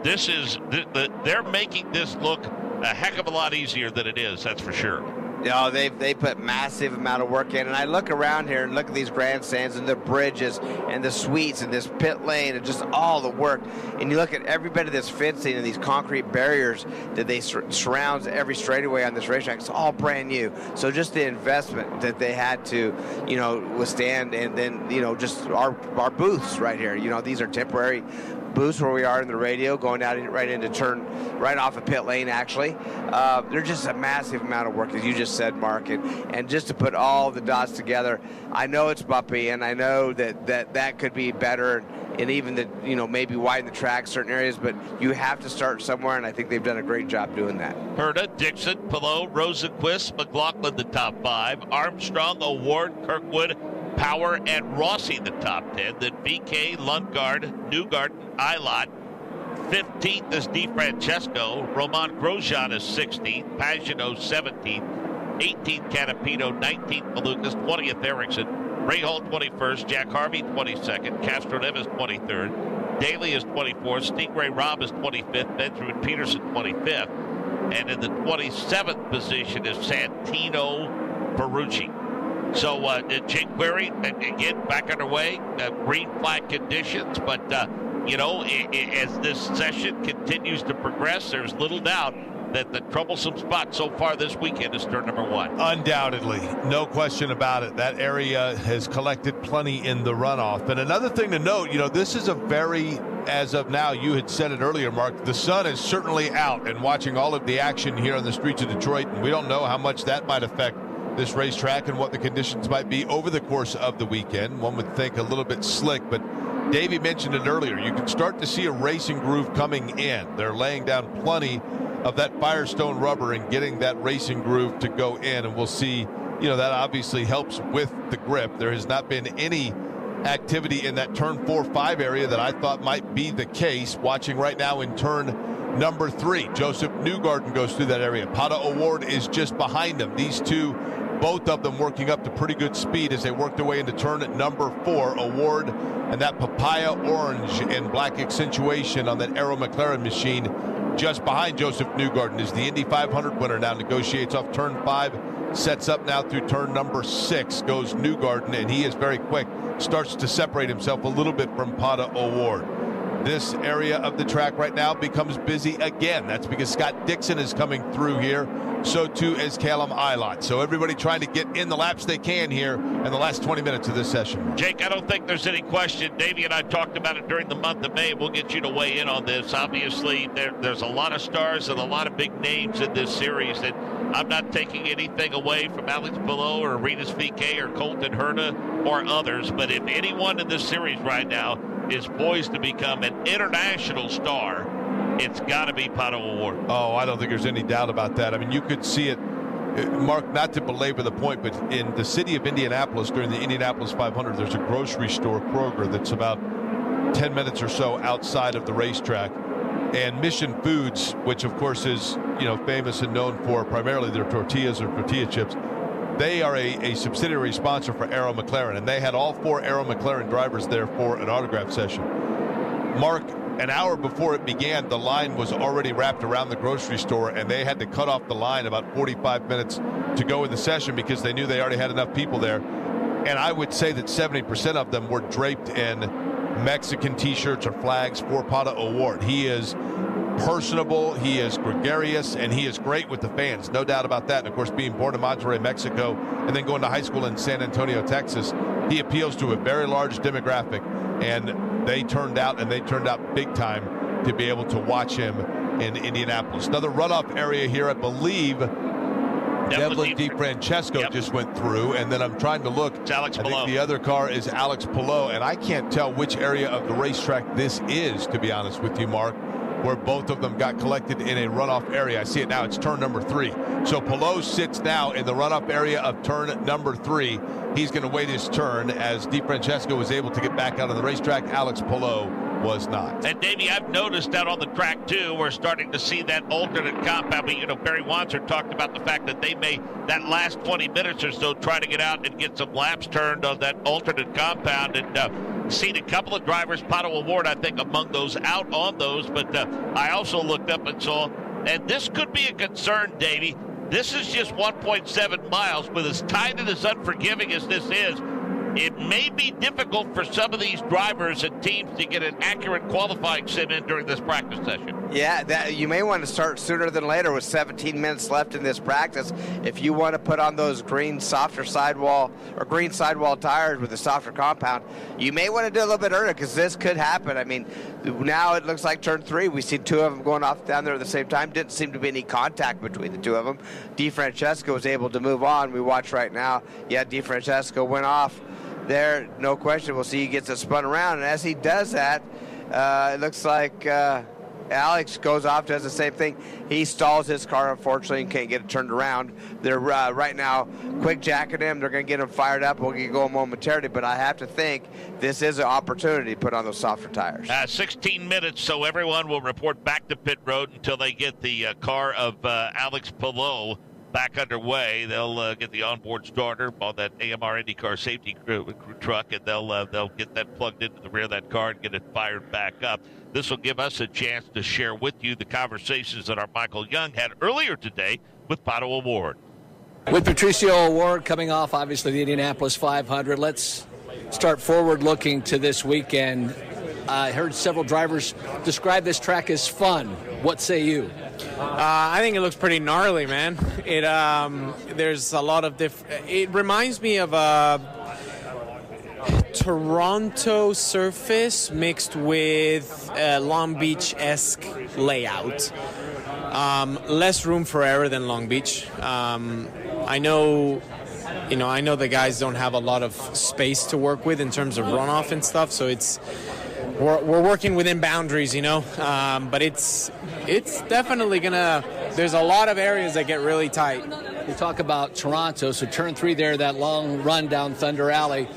they're making this look a heck of a lot easier than it is. That's for sure. They put massive amount of work in, and I look around here and look at these grandstands and the bridges and the suites and this pit lane and just all the work, and you look at every bit of this fencing and these concrete barriers that they surrounds every straightaway on this racetrack. It's all brand new. So just the investment that they had to, withstand, and then just our booths right here. These are temporary boost where we are in the radio, going out right off of pit lane, actually. There's just a massive amount of work, as you just said, Mark, and just to put all the dots together. I know it's bumpy, and I know that could be better, and even maybe widen the track certain areas, but you have to start somewhere, and I think they've done a great job doing that. Herta, Dixon, Pillow, Rosenquist, McLaughlin, the top 5. Armstrong, Award, Kirkwood, Power, and Rossi, the top 10. Then VK, Lundgaard, Newgarden, Eilert. 15th is DeFrancesco. Roman Grosjean is 16th. Pagano 17th. 18th, Canapino. 19th, Malukas. 20th, Ericsson. Rahal 21st. Jack Harvey 22nd. Castroneves 23rd. Daly is 24th. Stingray Robb is 25th. Benjamin Peterson 25th. And in the 27th position is Santino Ferrucci. So Jake Query, again, back underway. Green flag conditions. But, as this session continues to progress, there's little doubt that the troublesome spot so far this weekend is turn number 1. Undoubtedly. No question about it. That area has collected plenty in the runoff. And another thing to note, this is a very, as of now, you had said it earlier, Mark, the sun is certainly out and watching all of the action here on the streets of Detroit. And we don't know how much that might affect this racetrack and what the conditions might be over the course of the weekend. One would think a little bit slick, but Davey mentioned it earlier. You can start to see a racing groove coming in. They're laying down plenty of that Firestone rubber and getting that racing groove to go in, and we'll see, that obviously helps with the grip. There has not been any activity in that turn 4-5 area that I thought might be the case. Watching right now in turn number 3, Joseph Newgarden goes through that area. Pato O'Ward is just behind him. These two, both of them working up to pretty good speed as they work their way into turn number 4. Award and that papaya orange and black accentuation on that Aero McLaren machine just behind Joseph Newgarden is the Indy 500 winner. Now negotiates off turn 5, sets up now through turn number 6, goes Newgarden, and he is very quick, starts to separate himself a little bit from Pato O'Ward. This area of the track right now becomes busy again. That's because Scott Dixon is coming through here. So too is Callum Eilert. So everybody trying to get in the laps they can here in the last 20 minutes of this session. Jake, I don't think there's any question. Davey and I talked about it during the month of May. We'll get you to weigh in on this. Obviously, there's a lot of stars and a lot of big names in this series. And I'm not taking anything away from Alex Palou or Arenas VK or Colton Herta or others. But if anyone in this series right now is poised to become an international star, it's got to be Pato O'Ward. Oh, I don't think there's any doubt about that. I mean, you could see it, Mark, not to belabor the point, but in the city of Indianapolis during the Indianapolis 500, there's a grocery store, Kroger, that's about 10 minutes or so outside of the racetrack. And Mission Foods, which of course is, famous and known for primarily their tortillas or tortilla chips, they are a subsidiary sponsor for Aero McLaren, and they had all 4 Aero McLaren drivers there for an autograph session. Mark, an hour before it began, the line was already wrapped around the grocery store, and they had to cut off the line about 45 minutes to go in the session because they knew they already had enough people there. And I would say that 70% of them were draped in Mexican T-shirts or flags for Pato O'Ward. He is personable, he is gregarious, and he is great with the fans, no doubt about that. And of course, being born in Monterrey, Mexico, and then going to high school in San Antonio, Texas, he appeals to a very large demographic, and they turned out big time to be able to watch him in Indianapolis. Another runoff area here, I believe Devlin DeFrancesco just went through, and then I'm trying to look. It's Alex Palou. I think the other car is Alex Palou, and I can't tell which area of the racetrack this is, to be honest with you, Mark, where both of them got collected in a runoff area. I see it now. It's turn number 3. So Palou sits now in the runoff area of turn number 3. He's going to wait his turn as DeFrancesco was able to get back out of the racetrack. Alex Palou was not. And Davey, I've noticed out on the track too, we're starting to see that alternate compound. But Barry Wanser talked about the fact that they may, that last 20 minutes or so, try to get out and get some laps turned on that alternate compound. And seen a couple of drivers, Pato O'Ward, I think, among those out on those. But I also looked up and saw, and this could be a concern, Davey. This is just 1.7 miles, but as tight and as unforgiving as this is, it may be difficult for some of these drivers and teams to get an accurate qualifying sim in during this practice session. Yeah, you may want to start sooner than later with 17 minutes left in this practice. If you want to put on those green sidewall tires with a softer compound, you may want to do a little bit earlier because this could happen. I mean, now it looks like turn 3. We see two of them going off down there at the same time. Didn't seem to be any contact between the two of them. DeFrancesco was able to move on. We watch right now. Yeah, DeFrancesco went off there, no question. We'll see he gets it spun around, and as he does that, it looks like Alex goes off, does the same thing. He stalls his car, unfortunately, and can't get it turned around. They're right now quick jacking him. They're going to get him fired up. We'll get going momentarily, but I have to think this is an opportunity to put on those softer tires. 16 minutes, so everyone will report back to pit road until they get the car of Alex Palou back underway. They'll get the onboard starter on that AMR IndyCar safety crew truck, and they'll get that plugged into the rear of that car and get it fired back up. This will give us a chance to share with you the conversations that our Michael Young had earlier today with Pato O'Ward. With Patricio O'Ward coming off, obviously, the Indianapolis 500, let's start forward looking to this weekend. I heard several drivers describe this track as fun. What say you? I think it looks pretty gnarly, man. There's a lot of it reminds me of a Toronto surface mixed with a Long Beach-esque layout. Less room for error than Long Beach. I know the guys don't have a lot of space to work with in terms of runoff and stuff, so we're working within boundaries, but it's definitely there's a lot of areas that get really tight. You talk about Toronto, so turn 3 there, that long run down Thunder Alley.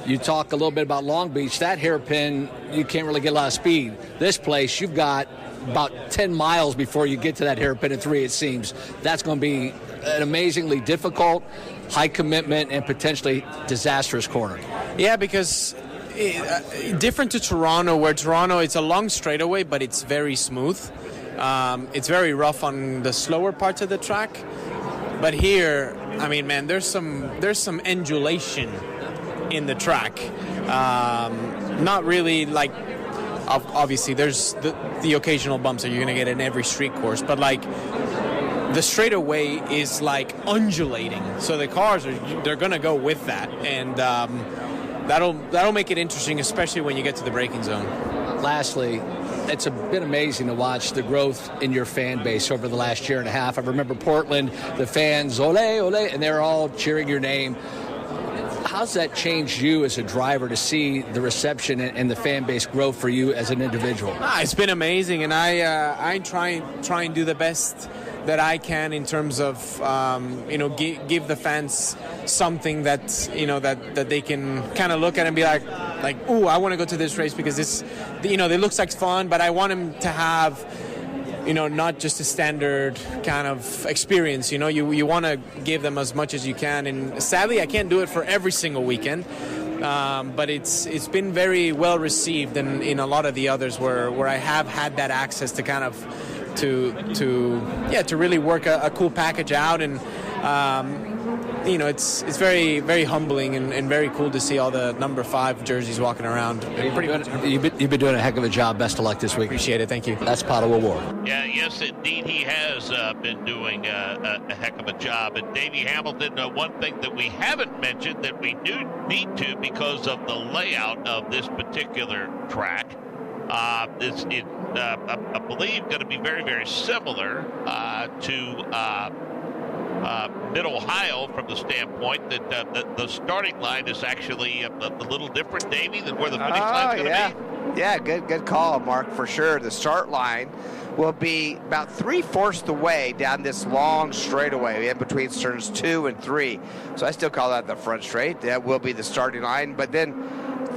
You talk a little bit about Long Beach. That hairpin, you can't really get a lot of speed. This place, you've got about 10 miles before you get to that hairpin at 3, it seems. That's going to be an amazingly difficult, high commitment, and potentially disastrous corner. Yeah, because different to Toronto, where Toronto, it's a long straightaway, but it's very smooth. It's very rough on the slower parts of the track. But here, I mean, man, there's some undulation in the track. Not really like, obviously there's the occasional bumps that you're going to get in every street course, but like the straightaway is like undulating. So the cars they're going to go with that, and that'll make it interesting, especially when you get to the braking zone. Lastly, it's been amazing to watch the growth in your fan base over the last year and a half. I remember Portland, the fans, ole, ole, and they're all cheering your name. How's that changed you as a driver to see the reception and the fan base grow for you as an individual? It's been amazing, and I try and do the best that I can in terms of give the fans something that that they can kind of look at and be like, ooh, I want to go to this race because it's it looks like fun, but I want them to have not just a standard kind of experience. You want to give them as much as you can, and sadly I can't do it for every single weekend, but it's been very well received in a lot of the others where I have had that access to kind of to really work a cool package out, and it's very, very humbling and very cool to see all the number 5 jerseys walking around. You've been doing a heck of a job. Best of luck this week. Appreciate it. Thank you. That's Pato O'Ward. Yeah, yes, indeed, he has been doing a heck of a job. And Davey Hamilton, one thing that we haven't mentioned that we do need to because of the layout of this particular track, I believe, going to be very, very similar to Mid-Ohio from the standpoint that the starting line is actually a little different, Davey, than where the finish line's going to be. Yeah, good call, Mark, for sure. The start line will be about 3/4 the way down this long straightaway in between turns 2 and 3. So I still call that the front straight. That will be the starting line. But then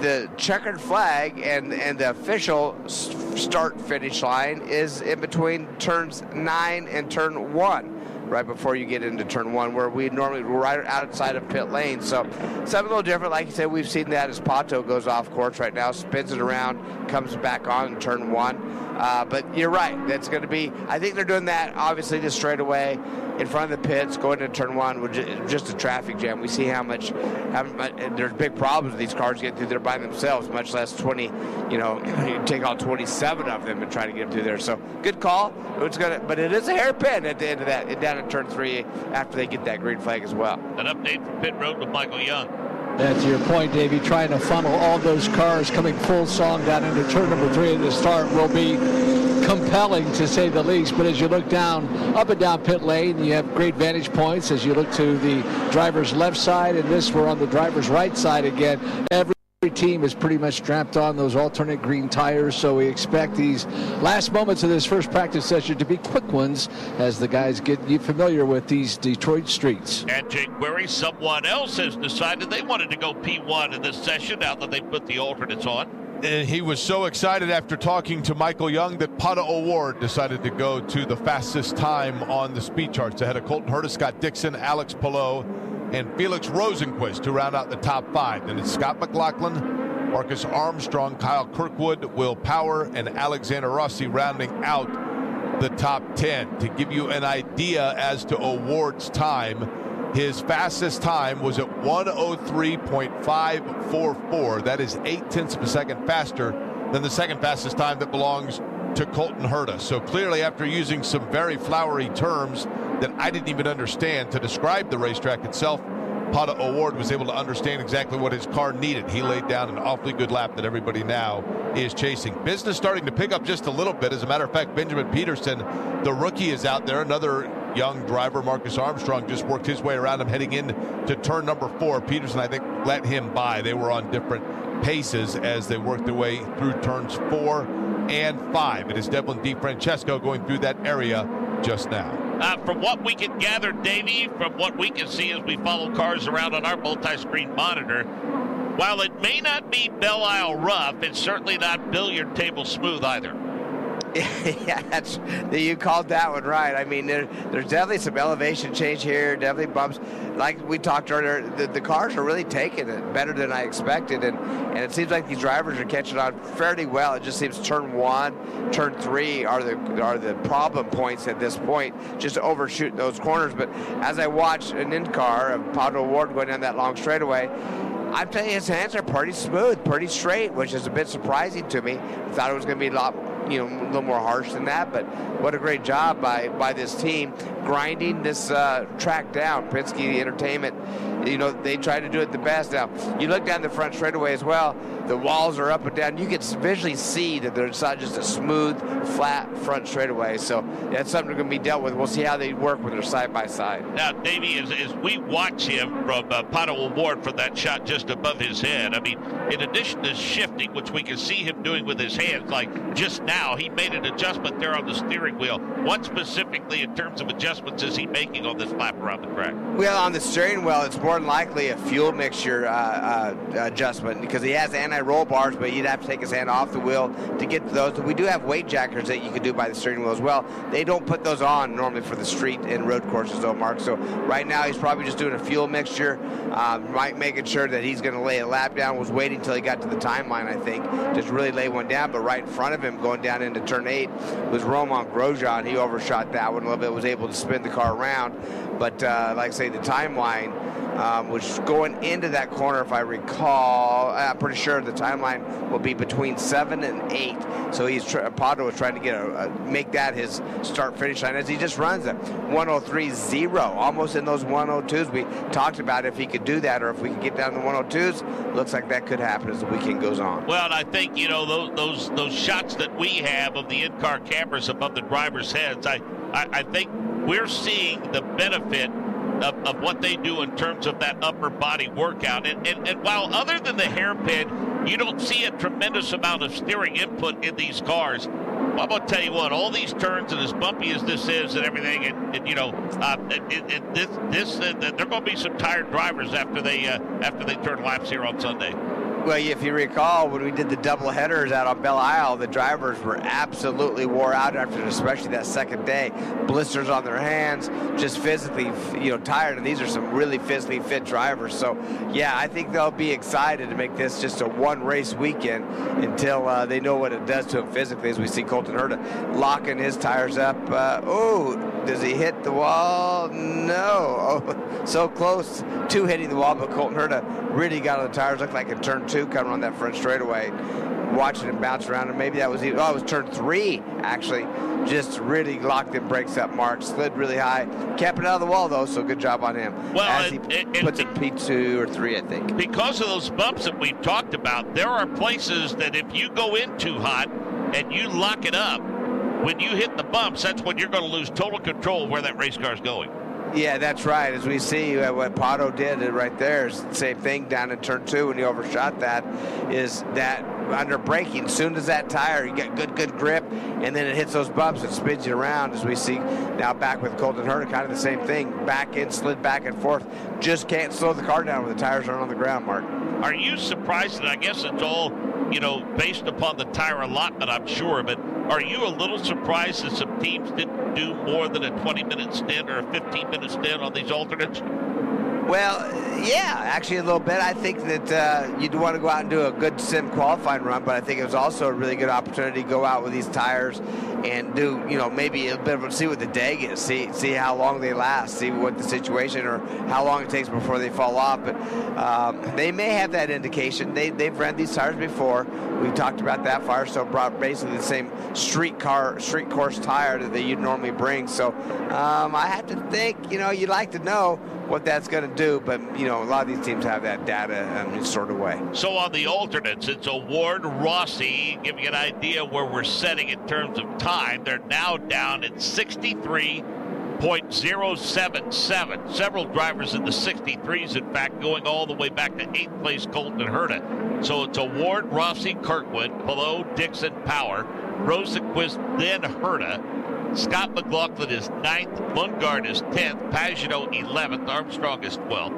the checkered flag and the official start-finish line is in between turns 9 and turn 1. Right before you get into turn 1, where we normally right outside of pit lane. So something a little different. Like you said, we've seen that as Pato goes off course right now, spins it around, comes back on in turn 1. But you're right. That's going to be. I think they're doing that obviously just straight away in front of the pits, going into turn one, with just a traffic jam. We see how much there's big problems with these cars getting through there by themselves, much less 20. You take all 27 of them and try to get them through there. So good call. But it is a hairpin at the end of that, down in turn 3 after they get that green flag as well. An update from pit road with Michael Young. That's your point, Davey. Trying to funnel all those cars coming full song down into turn number 3 at the start will be compelling, to say the least. But as you look down, up and down pit lane, you have great vantage points as you look to the driver's left side, and this we're on the driver's right side again. Every team is pretty much strapped on those alternate green tires, so we expect these last moments of this first practice session to be quick ones as the guys get you familiar with these Detroit streets. And Jake Query, someone else has decided they wanted to go P1 in this session now that they put the alternates on. And he was so excited after talking to Michael Young that Pato O'Ward decided to go to the fastest time on the speed charts ahead of Colton Herta, Scott Dixon, Alex Palou, and Felix Rosenquist to round out the top 5. Then it's Scott McLaughlin, Marcus Armstrong, Kyle Kirkwood, Will Power, and Alexander Rossi rounding out the top 10. To give you an idea as to O'Ward's time, his fastest time was at 1:03.544. That is 0.8 of a second faster than the second fastest time that belongs to Colton Herta. So clearly, after using some very flowery terms that I didn't even understand to describe the racetrack itself, Pato O'Ward was able to understand exactly what his car needed. He laid down an awfully good lap that everybody now is chasing. Business starting to pick up just a little bit. As a matter of fact, Benjamin Peterson, the rookie, is out there. Another young driver, Marcus Armstrong, just worked his way around him heading in to turn number 4. Peterson, I think, let him by. They were on different paces as they worked their way through turns 4 and 5. It is Devlin DiFrancesco going through that area just now. From what we can gather, Davey, from what we can see as we follow cars around on our multi-screen monitor, while it may not be Belle Isle rough, it's certainly not billiard table smooth either. Yeah, you called that one right. I mean, there's definitely some elevation change here, definitely bumps. Like we talked earlier, the cars are really taking it better than I expected, and it seems like these drivers are catching on fairly well. It just seems turn 1, turn 3 are the problem points at this point, just overshooting those corners. But as I watch an IndyCar of Pato O'Ward going down that long straightaway, I'm telling you, his hands are pretty smooth, pretty straight, which is a bit surprising to me. I thought it was going to be a little more harsh than that, but what a great job by this team grinding this track down. Penske Entertainment, they try to do it the best. Now, you look down the front straightaway as well, the walls are up and down. You can visually see that there's not just a smooth, flat front straightaway, so that's something that's going to be dealt with. We'll see how they work when they're side by side. Now, Davey, as we watch him from Pato O'Ward for that shot just above his head, I mean, in addition to shifting, which we can see him doing with his hands, like just now, he made an adjustment there on the steering wheel. What specifically in terms of adjustments is he making on this lap around the track? Well, on the steering wheel, it's more than likely a fuel mixture adjustment because he has anti-roll bars, but you'd have to take his hand off the wheel to get to those. We do have weight jackers that you can do by the steering wheel as well. They don't put those on normally for the street and road courses, though, Mark. So right now he's probably just doing a fuel mixture, making sure that he's going to lay a lap down. Was waiting until he got to the timeline, I think, just really lay one down. But right in front of him, going down into turn 8, was Romain Grosjean. He overshot that one a little bit, was able to spin the car around. But like I say, the timeline, was going into that corner, if I recall, I'm pretty sure the timeline will be between 7 and 8. So Pato was trying to make that his start-finish line as he just runs a 103.0, almost in those 102s. We talked about if he could do that or if we could get down to the 102s. Looks like that could happen as the weekend goes on. Well, and I think, those shots that we have of the in-car cameras above the drivers' heads, I think we're seeing the benefit of what they do in terms of that upper body workout. And while other than the hairpin, you don't see a tremendous amount of steering input in these cars, well, I'm going to tell you what, all these turns, and as bumpy as this is and everything, there are going to be some tired drivers after they turn laps here on Sunday. Well, if you recall, when we did the double headers out on Belle Isle, the drivers were absolutely wore out after, especially that second day. Blisters on their hands, just physically, tired. And these are some really physically fit drivers. So, yeah, I think they'll be excited to make this just a one-race weekend until they know what it does to them physically. As we see Colton Herta locking his tires up. Does he hit the wall? No. Oh, so close to hitting the wall, but Colton Herta really got on the tires. Looked like in turn 2 coming on that front straightaway. Watching him bounce around, and maybe that was it was turn 3 actually. Just really locked them brakes up. Mark slid really high, kept it out of the wall though, so good job on him. Well, as he puts in P2 or 3, I think. Because of those bumps that we've talked about, there are places that if you go in too hot and you lock it up, when you hit the bumps, that's when you're going to lose total control of where that race car is going. Yeah, that's right. As we see what Pato did right there is the same thing down in turn 2 when he overshot that, is that under braking, as soon as that tire, you get good grip, and then it hits those bumps, it spins you around, as we see now back with Colton Herta, kind of the same thing. Back in, slid back and forth. Just can't slow the car down when the tires aren't on the ground, Mark. Are you surprised? And I guess it's all, based upon the tire allotment, I'm sure, but are you a little surprised that some teams didn't do more than a 20-minute stint or a 15-minute stint on these alternates? Well, yeah, actually a little bit. I think that you'd want to go out and do a good sim qualifying run, but I think it was also a really good opportunity to go out with these tires and do, maybe a bit of see what the dag is, see how long they last, see what the situation or how long it takes before they fall off. But they may have that indication. They've ran these tires before. We talked about that. Firestone brought basically the same street course tire that you'd normally bring. So I have to think, you'd like to know what that's going to do, but a lot of these teams have that data sort of way. So on the alternates, it's a Ward Rossi. Give you an idea where we're setting in terms of time. They're now down at 63.077. Several drivers in the 63s, in fact, going all the way back to 8th place Colton Herta. So it's a Ward, Rossi, Kirkwood, below Dixon, Power, Rosenquist, then Herta. Scott McLaughlin is 9th, Lundgaard is 10th, Pagenaud 11th, Armstrong is 12th,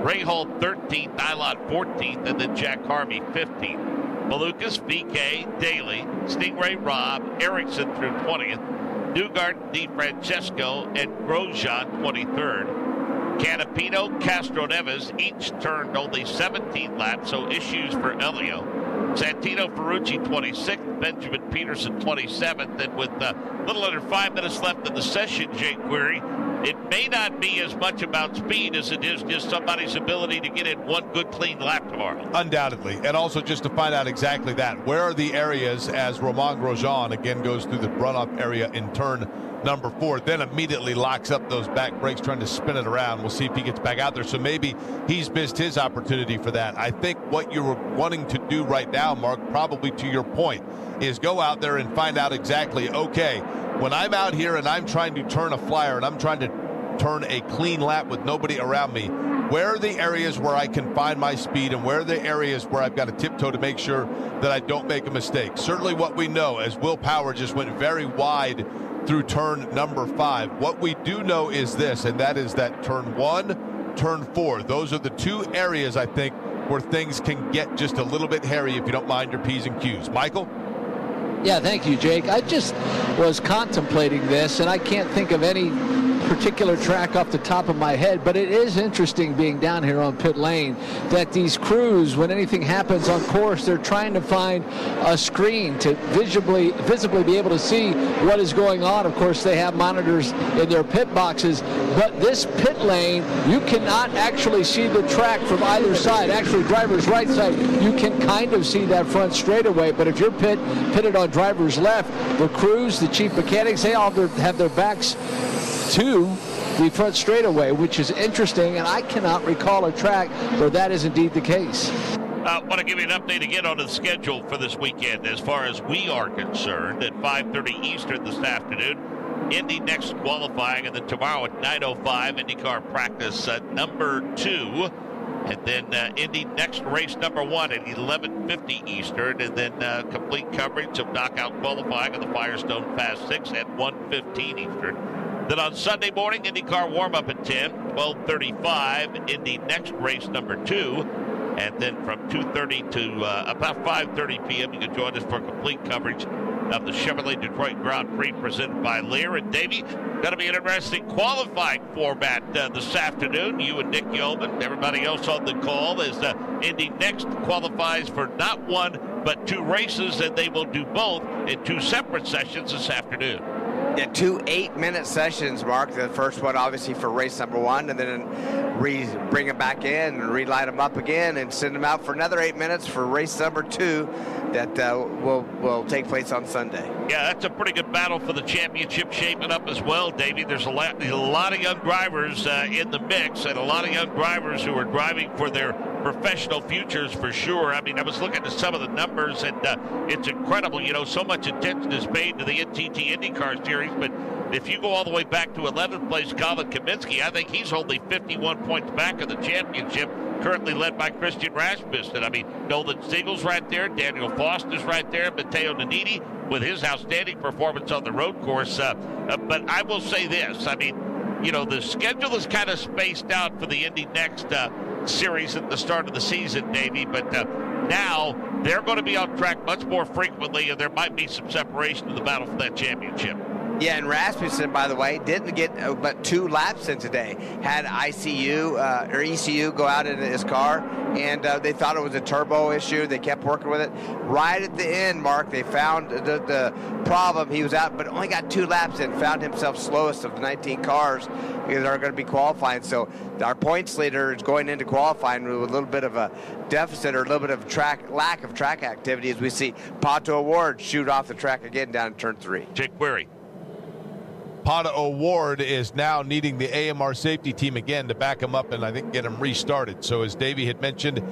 Rahal 13th, Nylot 14th, and then Jack Harvey 15th. Malukas, VK, Daly, Stingray, Robb, Erickson through 20th, Newgarden, DiFrancesco, and Grosjean 23rd. Canapino, Castro Neves each turned only 17 laps, so issues for Elio. Santino Ferrucci 26th, Benjamin Peterson 27th, and with a little under 5 minutes left in the session, Jake Query, it may not be as much about speed as it is just somebody's ability to get in one good clean lap tomorrow. Undoubtedly. And also just to find out exactly that. Where are the areas as Romain Grosjean again goes through the runoff area in turn number 4, then immediately locks up those back brakes trying to spin it around. We'll see if he gets back out there. So maybe he's missed his opportunity for that. I think what you're wanting to do right now, Mark, probably to your point, is go out there and find out exactly, okay, when I'm out here and I'm trying to turn a flyer and I'm trying to turn a clean lap with nobody around me, where are the areas where I can find my speed and where are the areas where I've got to tiptoe to make sure that I don't make a mistake? Certainly what we know, as Will Power just went very wide through turn number 5. What we do know is this, and that is that turn 1, turn 4, those are the 2 areas, I think, where things can get just a little bit hairy if you don't mind your P's and Q's. Michael? Yeah, thank you, Jake. I just was contemplating this, and I can't think of any particular track off the top of my head, but it is interesting being down here on pit lane that these crews, when anything happens on course, they're trying to find a screen to visibly be able to see what is going on. Of course, they have monitors in their pit boxes, but this pit lane, you cannot actually see the track from either side. Actually, driver's right side, you can kind of see that front straightaway, but if you're pitted on driver's left, the crews, the chief mechanics, they all have their backs to the front straightaway, which is interesting, and I cannot recall a track where that is indeed the case. I want to give you an update again on the schedule for this weekend as far as we are concerned. At 5:30 Eastern this afternoon, Indy next qualifying, and then tomorrow at 9:05, IndyCar practice number 2. And then Indy next race number 1 at 11:50 Eastern, and then complete coverage of knockout qualifying on the Firestone Fast 6 at 1:15 Eastern. Then on Sunday morning, IndyCar warm-up at 10, 12:35, Indy next race number 2, And then from 2:30 to about 5:30 p.m., you can join us for complete coverage of the Chevrolet Detroit Grand Prix presented by Lear. And Davey, going to be an interesting qualifying format this afternoon. You and Nick Yeoman, everybody else on the call, as Indy Next qualifies for not one but two races, and they will do both in two separate sessions this afternoon. Yeah, 2 8-minute sessions, Mark. The first one, obviously, for race number 1, and then bring them back in and relight them up again and send them out for another 8 minutes for race number 2 that will take place on Sunday. Yeah, that's a pretty good battle for the championship shaping up as well, Davey. There's a lot of young drivers in the mix, and a lot of young drivers who are driving for their professional futures for sure. I mean, I was looking at some of the numbers, and it's incredible. You know, so much attention is paid to the NTT IndyCar Series, but if you go all the way back to 11th place Colin Kaminsky, I think he's only 51 points back of the championship, currently led by Christian Rasmussen. I mean, Nolan Siegel's right there, Daniel Foster's right there, Matteo Nannini with his outstanding performance on the road course. But I will say this, I mean, you know, the schedule is kind of spaced out for the Indy Next series at the start of the season, Davey, but now they're going to be on track much more frequently, and there might be some separation in the battle for that championship. Yeah, and Rasmussen, by the way, didn't get but 2 laps in today. Had ECU go out into his car, and they thought it was a turbo issue. They kept working with it. Right at the end, Mark, they found the problem. He was out, but only got 2 laps in, found himself slowest of the 19 cars that are going to be qualifying. So our points leader is going into qualifying with a little bit of a deficit or a little bit of lack of track activity as we see Pato O'Ward shoot off the track again down in turn 3. Jake Query. Pato O'Ward is now needing the AMR safety team again to back him up and I think get him restarted. So as Davey had mentioned,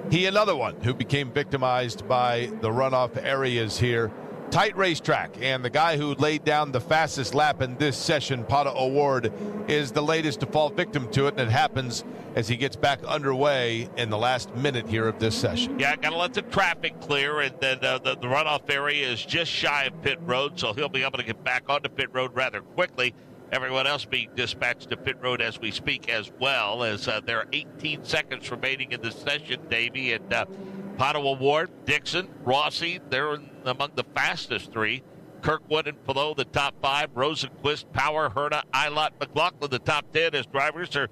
he another one who became victimized by the runoff areas here. Tight racetrack, and the guy who laid down the fastest lap in this session, Pato O'Ward, is the latest to fall victim to it, and it happens as he gets back underway in the last minute here of this session. Yeah, got to let the traffic clear, and then the runoff area is just shy of pit road, so he'll be able to get back onto pit road rather quickly. Everyone else being dispatched to pit road as we speak as well, as there are 18 seconds remaining in this session, Davey, and Pato O'Ward, Dixon, Rossi, they're among the fastest 3. Kirkwood and Pillow, the top 5. Rosenquist, Power, Herta, Eilert, McLaughlin, the top 10 as drivers are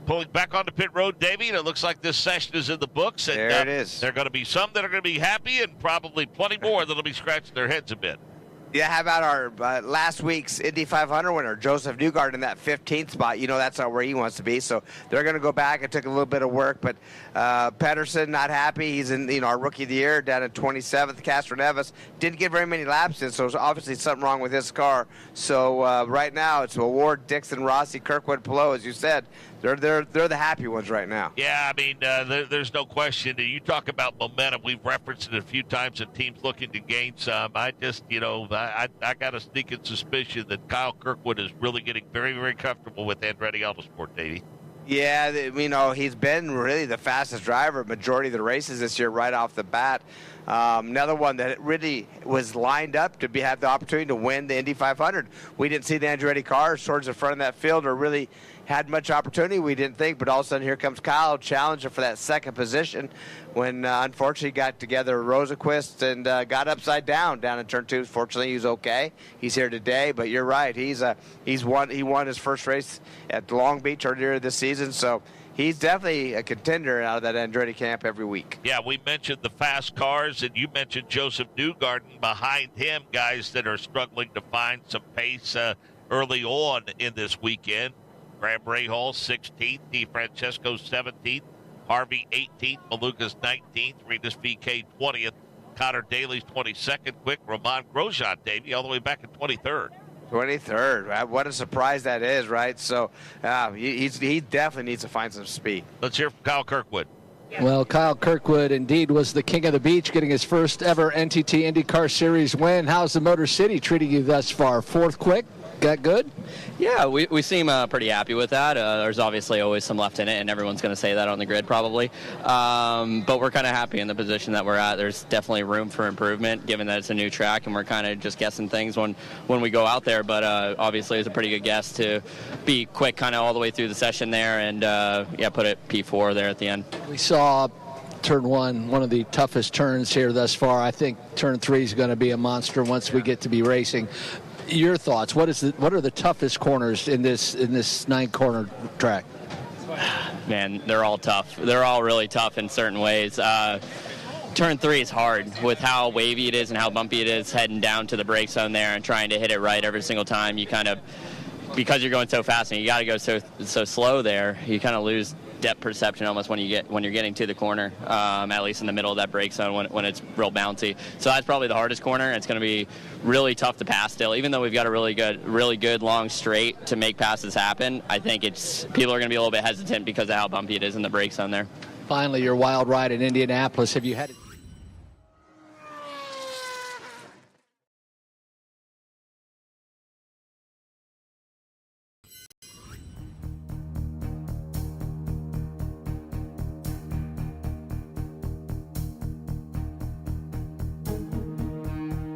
pulling back onto pit road, Davey, and it looks like this session is in the books. And, there it is. There are going to be some that are going to be happy and probably plenty more that will be scratching their heads a bit. Yeah, how about our last week's Indy 500 winner, Joseph Newgarden, in that 15th spot? You know that's not where he wants to be, so they're going to go back. It took a little bit of work, but Pedersen not happy. He's in our Rookie of the Year down at 27th. Castro Neves didn't get very many laps in, so there's obviously something wrong with his car. So right now it's O'Ward, Dixon, Rossi, Kirkwood, Pillow, as you said. They're the happy ones right now. Yeah, I mean, there's no question. You talk about momentum. We've referenced it a few times, and teams looking to gain some. I just, I got a sneaking suspicion that Kyle Kirkwood is really getting very, very comfortable with Andretti Autosport, Davey. Yeah, he's been really the fastest driver majority of the races this year right off the bat. Another one that really was lined up to have the opportunity to win the Indy 500. We didn't see the Andretti cars towards the front of that field or really had much opportunity, we didn't think, but all of a sudden here comes Kyle challenging for that second position when unfortunately got together Rosenquist and got upside down in turn 2. Fortunately, he's okay. He's here today, but you're right. He won his first race at Long Beach earlier this season, so he's definitely a contender out of that Andretti camp every week. Yeah, we mentioned the fast cars, and you mentioned Joseph Newgarden. Behind him, guys that are struggling to find some pace early on in this weekend. Graham Rahal, 16th. DeFrancesco, 17th. Harvey, 18th. Malukas, 19th. Renus VK, 20th. Connor Daly's 22nd. Quick. Roman Grosjean, Davey, all the way back in 23rd. 23rd. What a surprise that is, right? So he definitely needs to find some speed. Let's hear from Kyle Kirkwood. Well, Kyle Kirkwood indeed was the king of the beach, getting his first ever NTT IndyCar Series win. How's the Motor City treating you thus far? 4th quick? Got good? Yeah, we seem pretty happy with that. There's obviously always some left in it, and everyone's going to say that on the grid probably. But we're kind of happy in the position that we're at. There's definitely room for improvement, given that it's a new track, and we're kind of just guessing things when we go out there. But obviously, it's a pretty good guess to be quick kind of all the way through the session there and, put it P4 there at the end. We saw turn one of the toughest turns here thus far. I think turn 3 is going to be a monster once we get to be racing. Your thoughts? What are the toughest corners in this 9-corner track? Man, they're all tough. They're all really tough in certain ways. Turn 3 is hard with how wavy it is and how bumpy it is heading down to the brake zone there and trying to hit it right every single time. You kind of, because you're going so fast and you got to go so slow there, you kind of lose depth perception almost when you're getting to the corner, at least in the middle of that brake zone when it's real bouncy. So that's probably the hardest corner. It's going to be really tough to pass still, even though we've got a really good long straight to make passes happen. I think people are going to be a little bit hesitant because of how bumpy it is in the brake zone there. Finally, your wild ride in Indianapolis. Have you had it?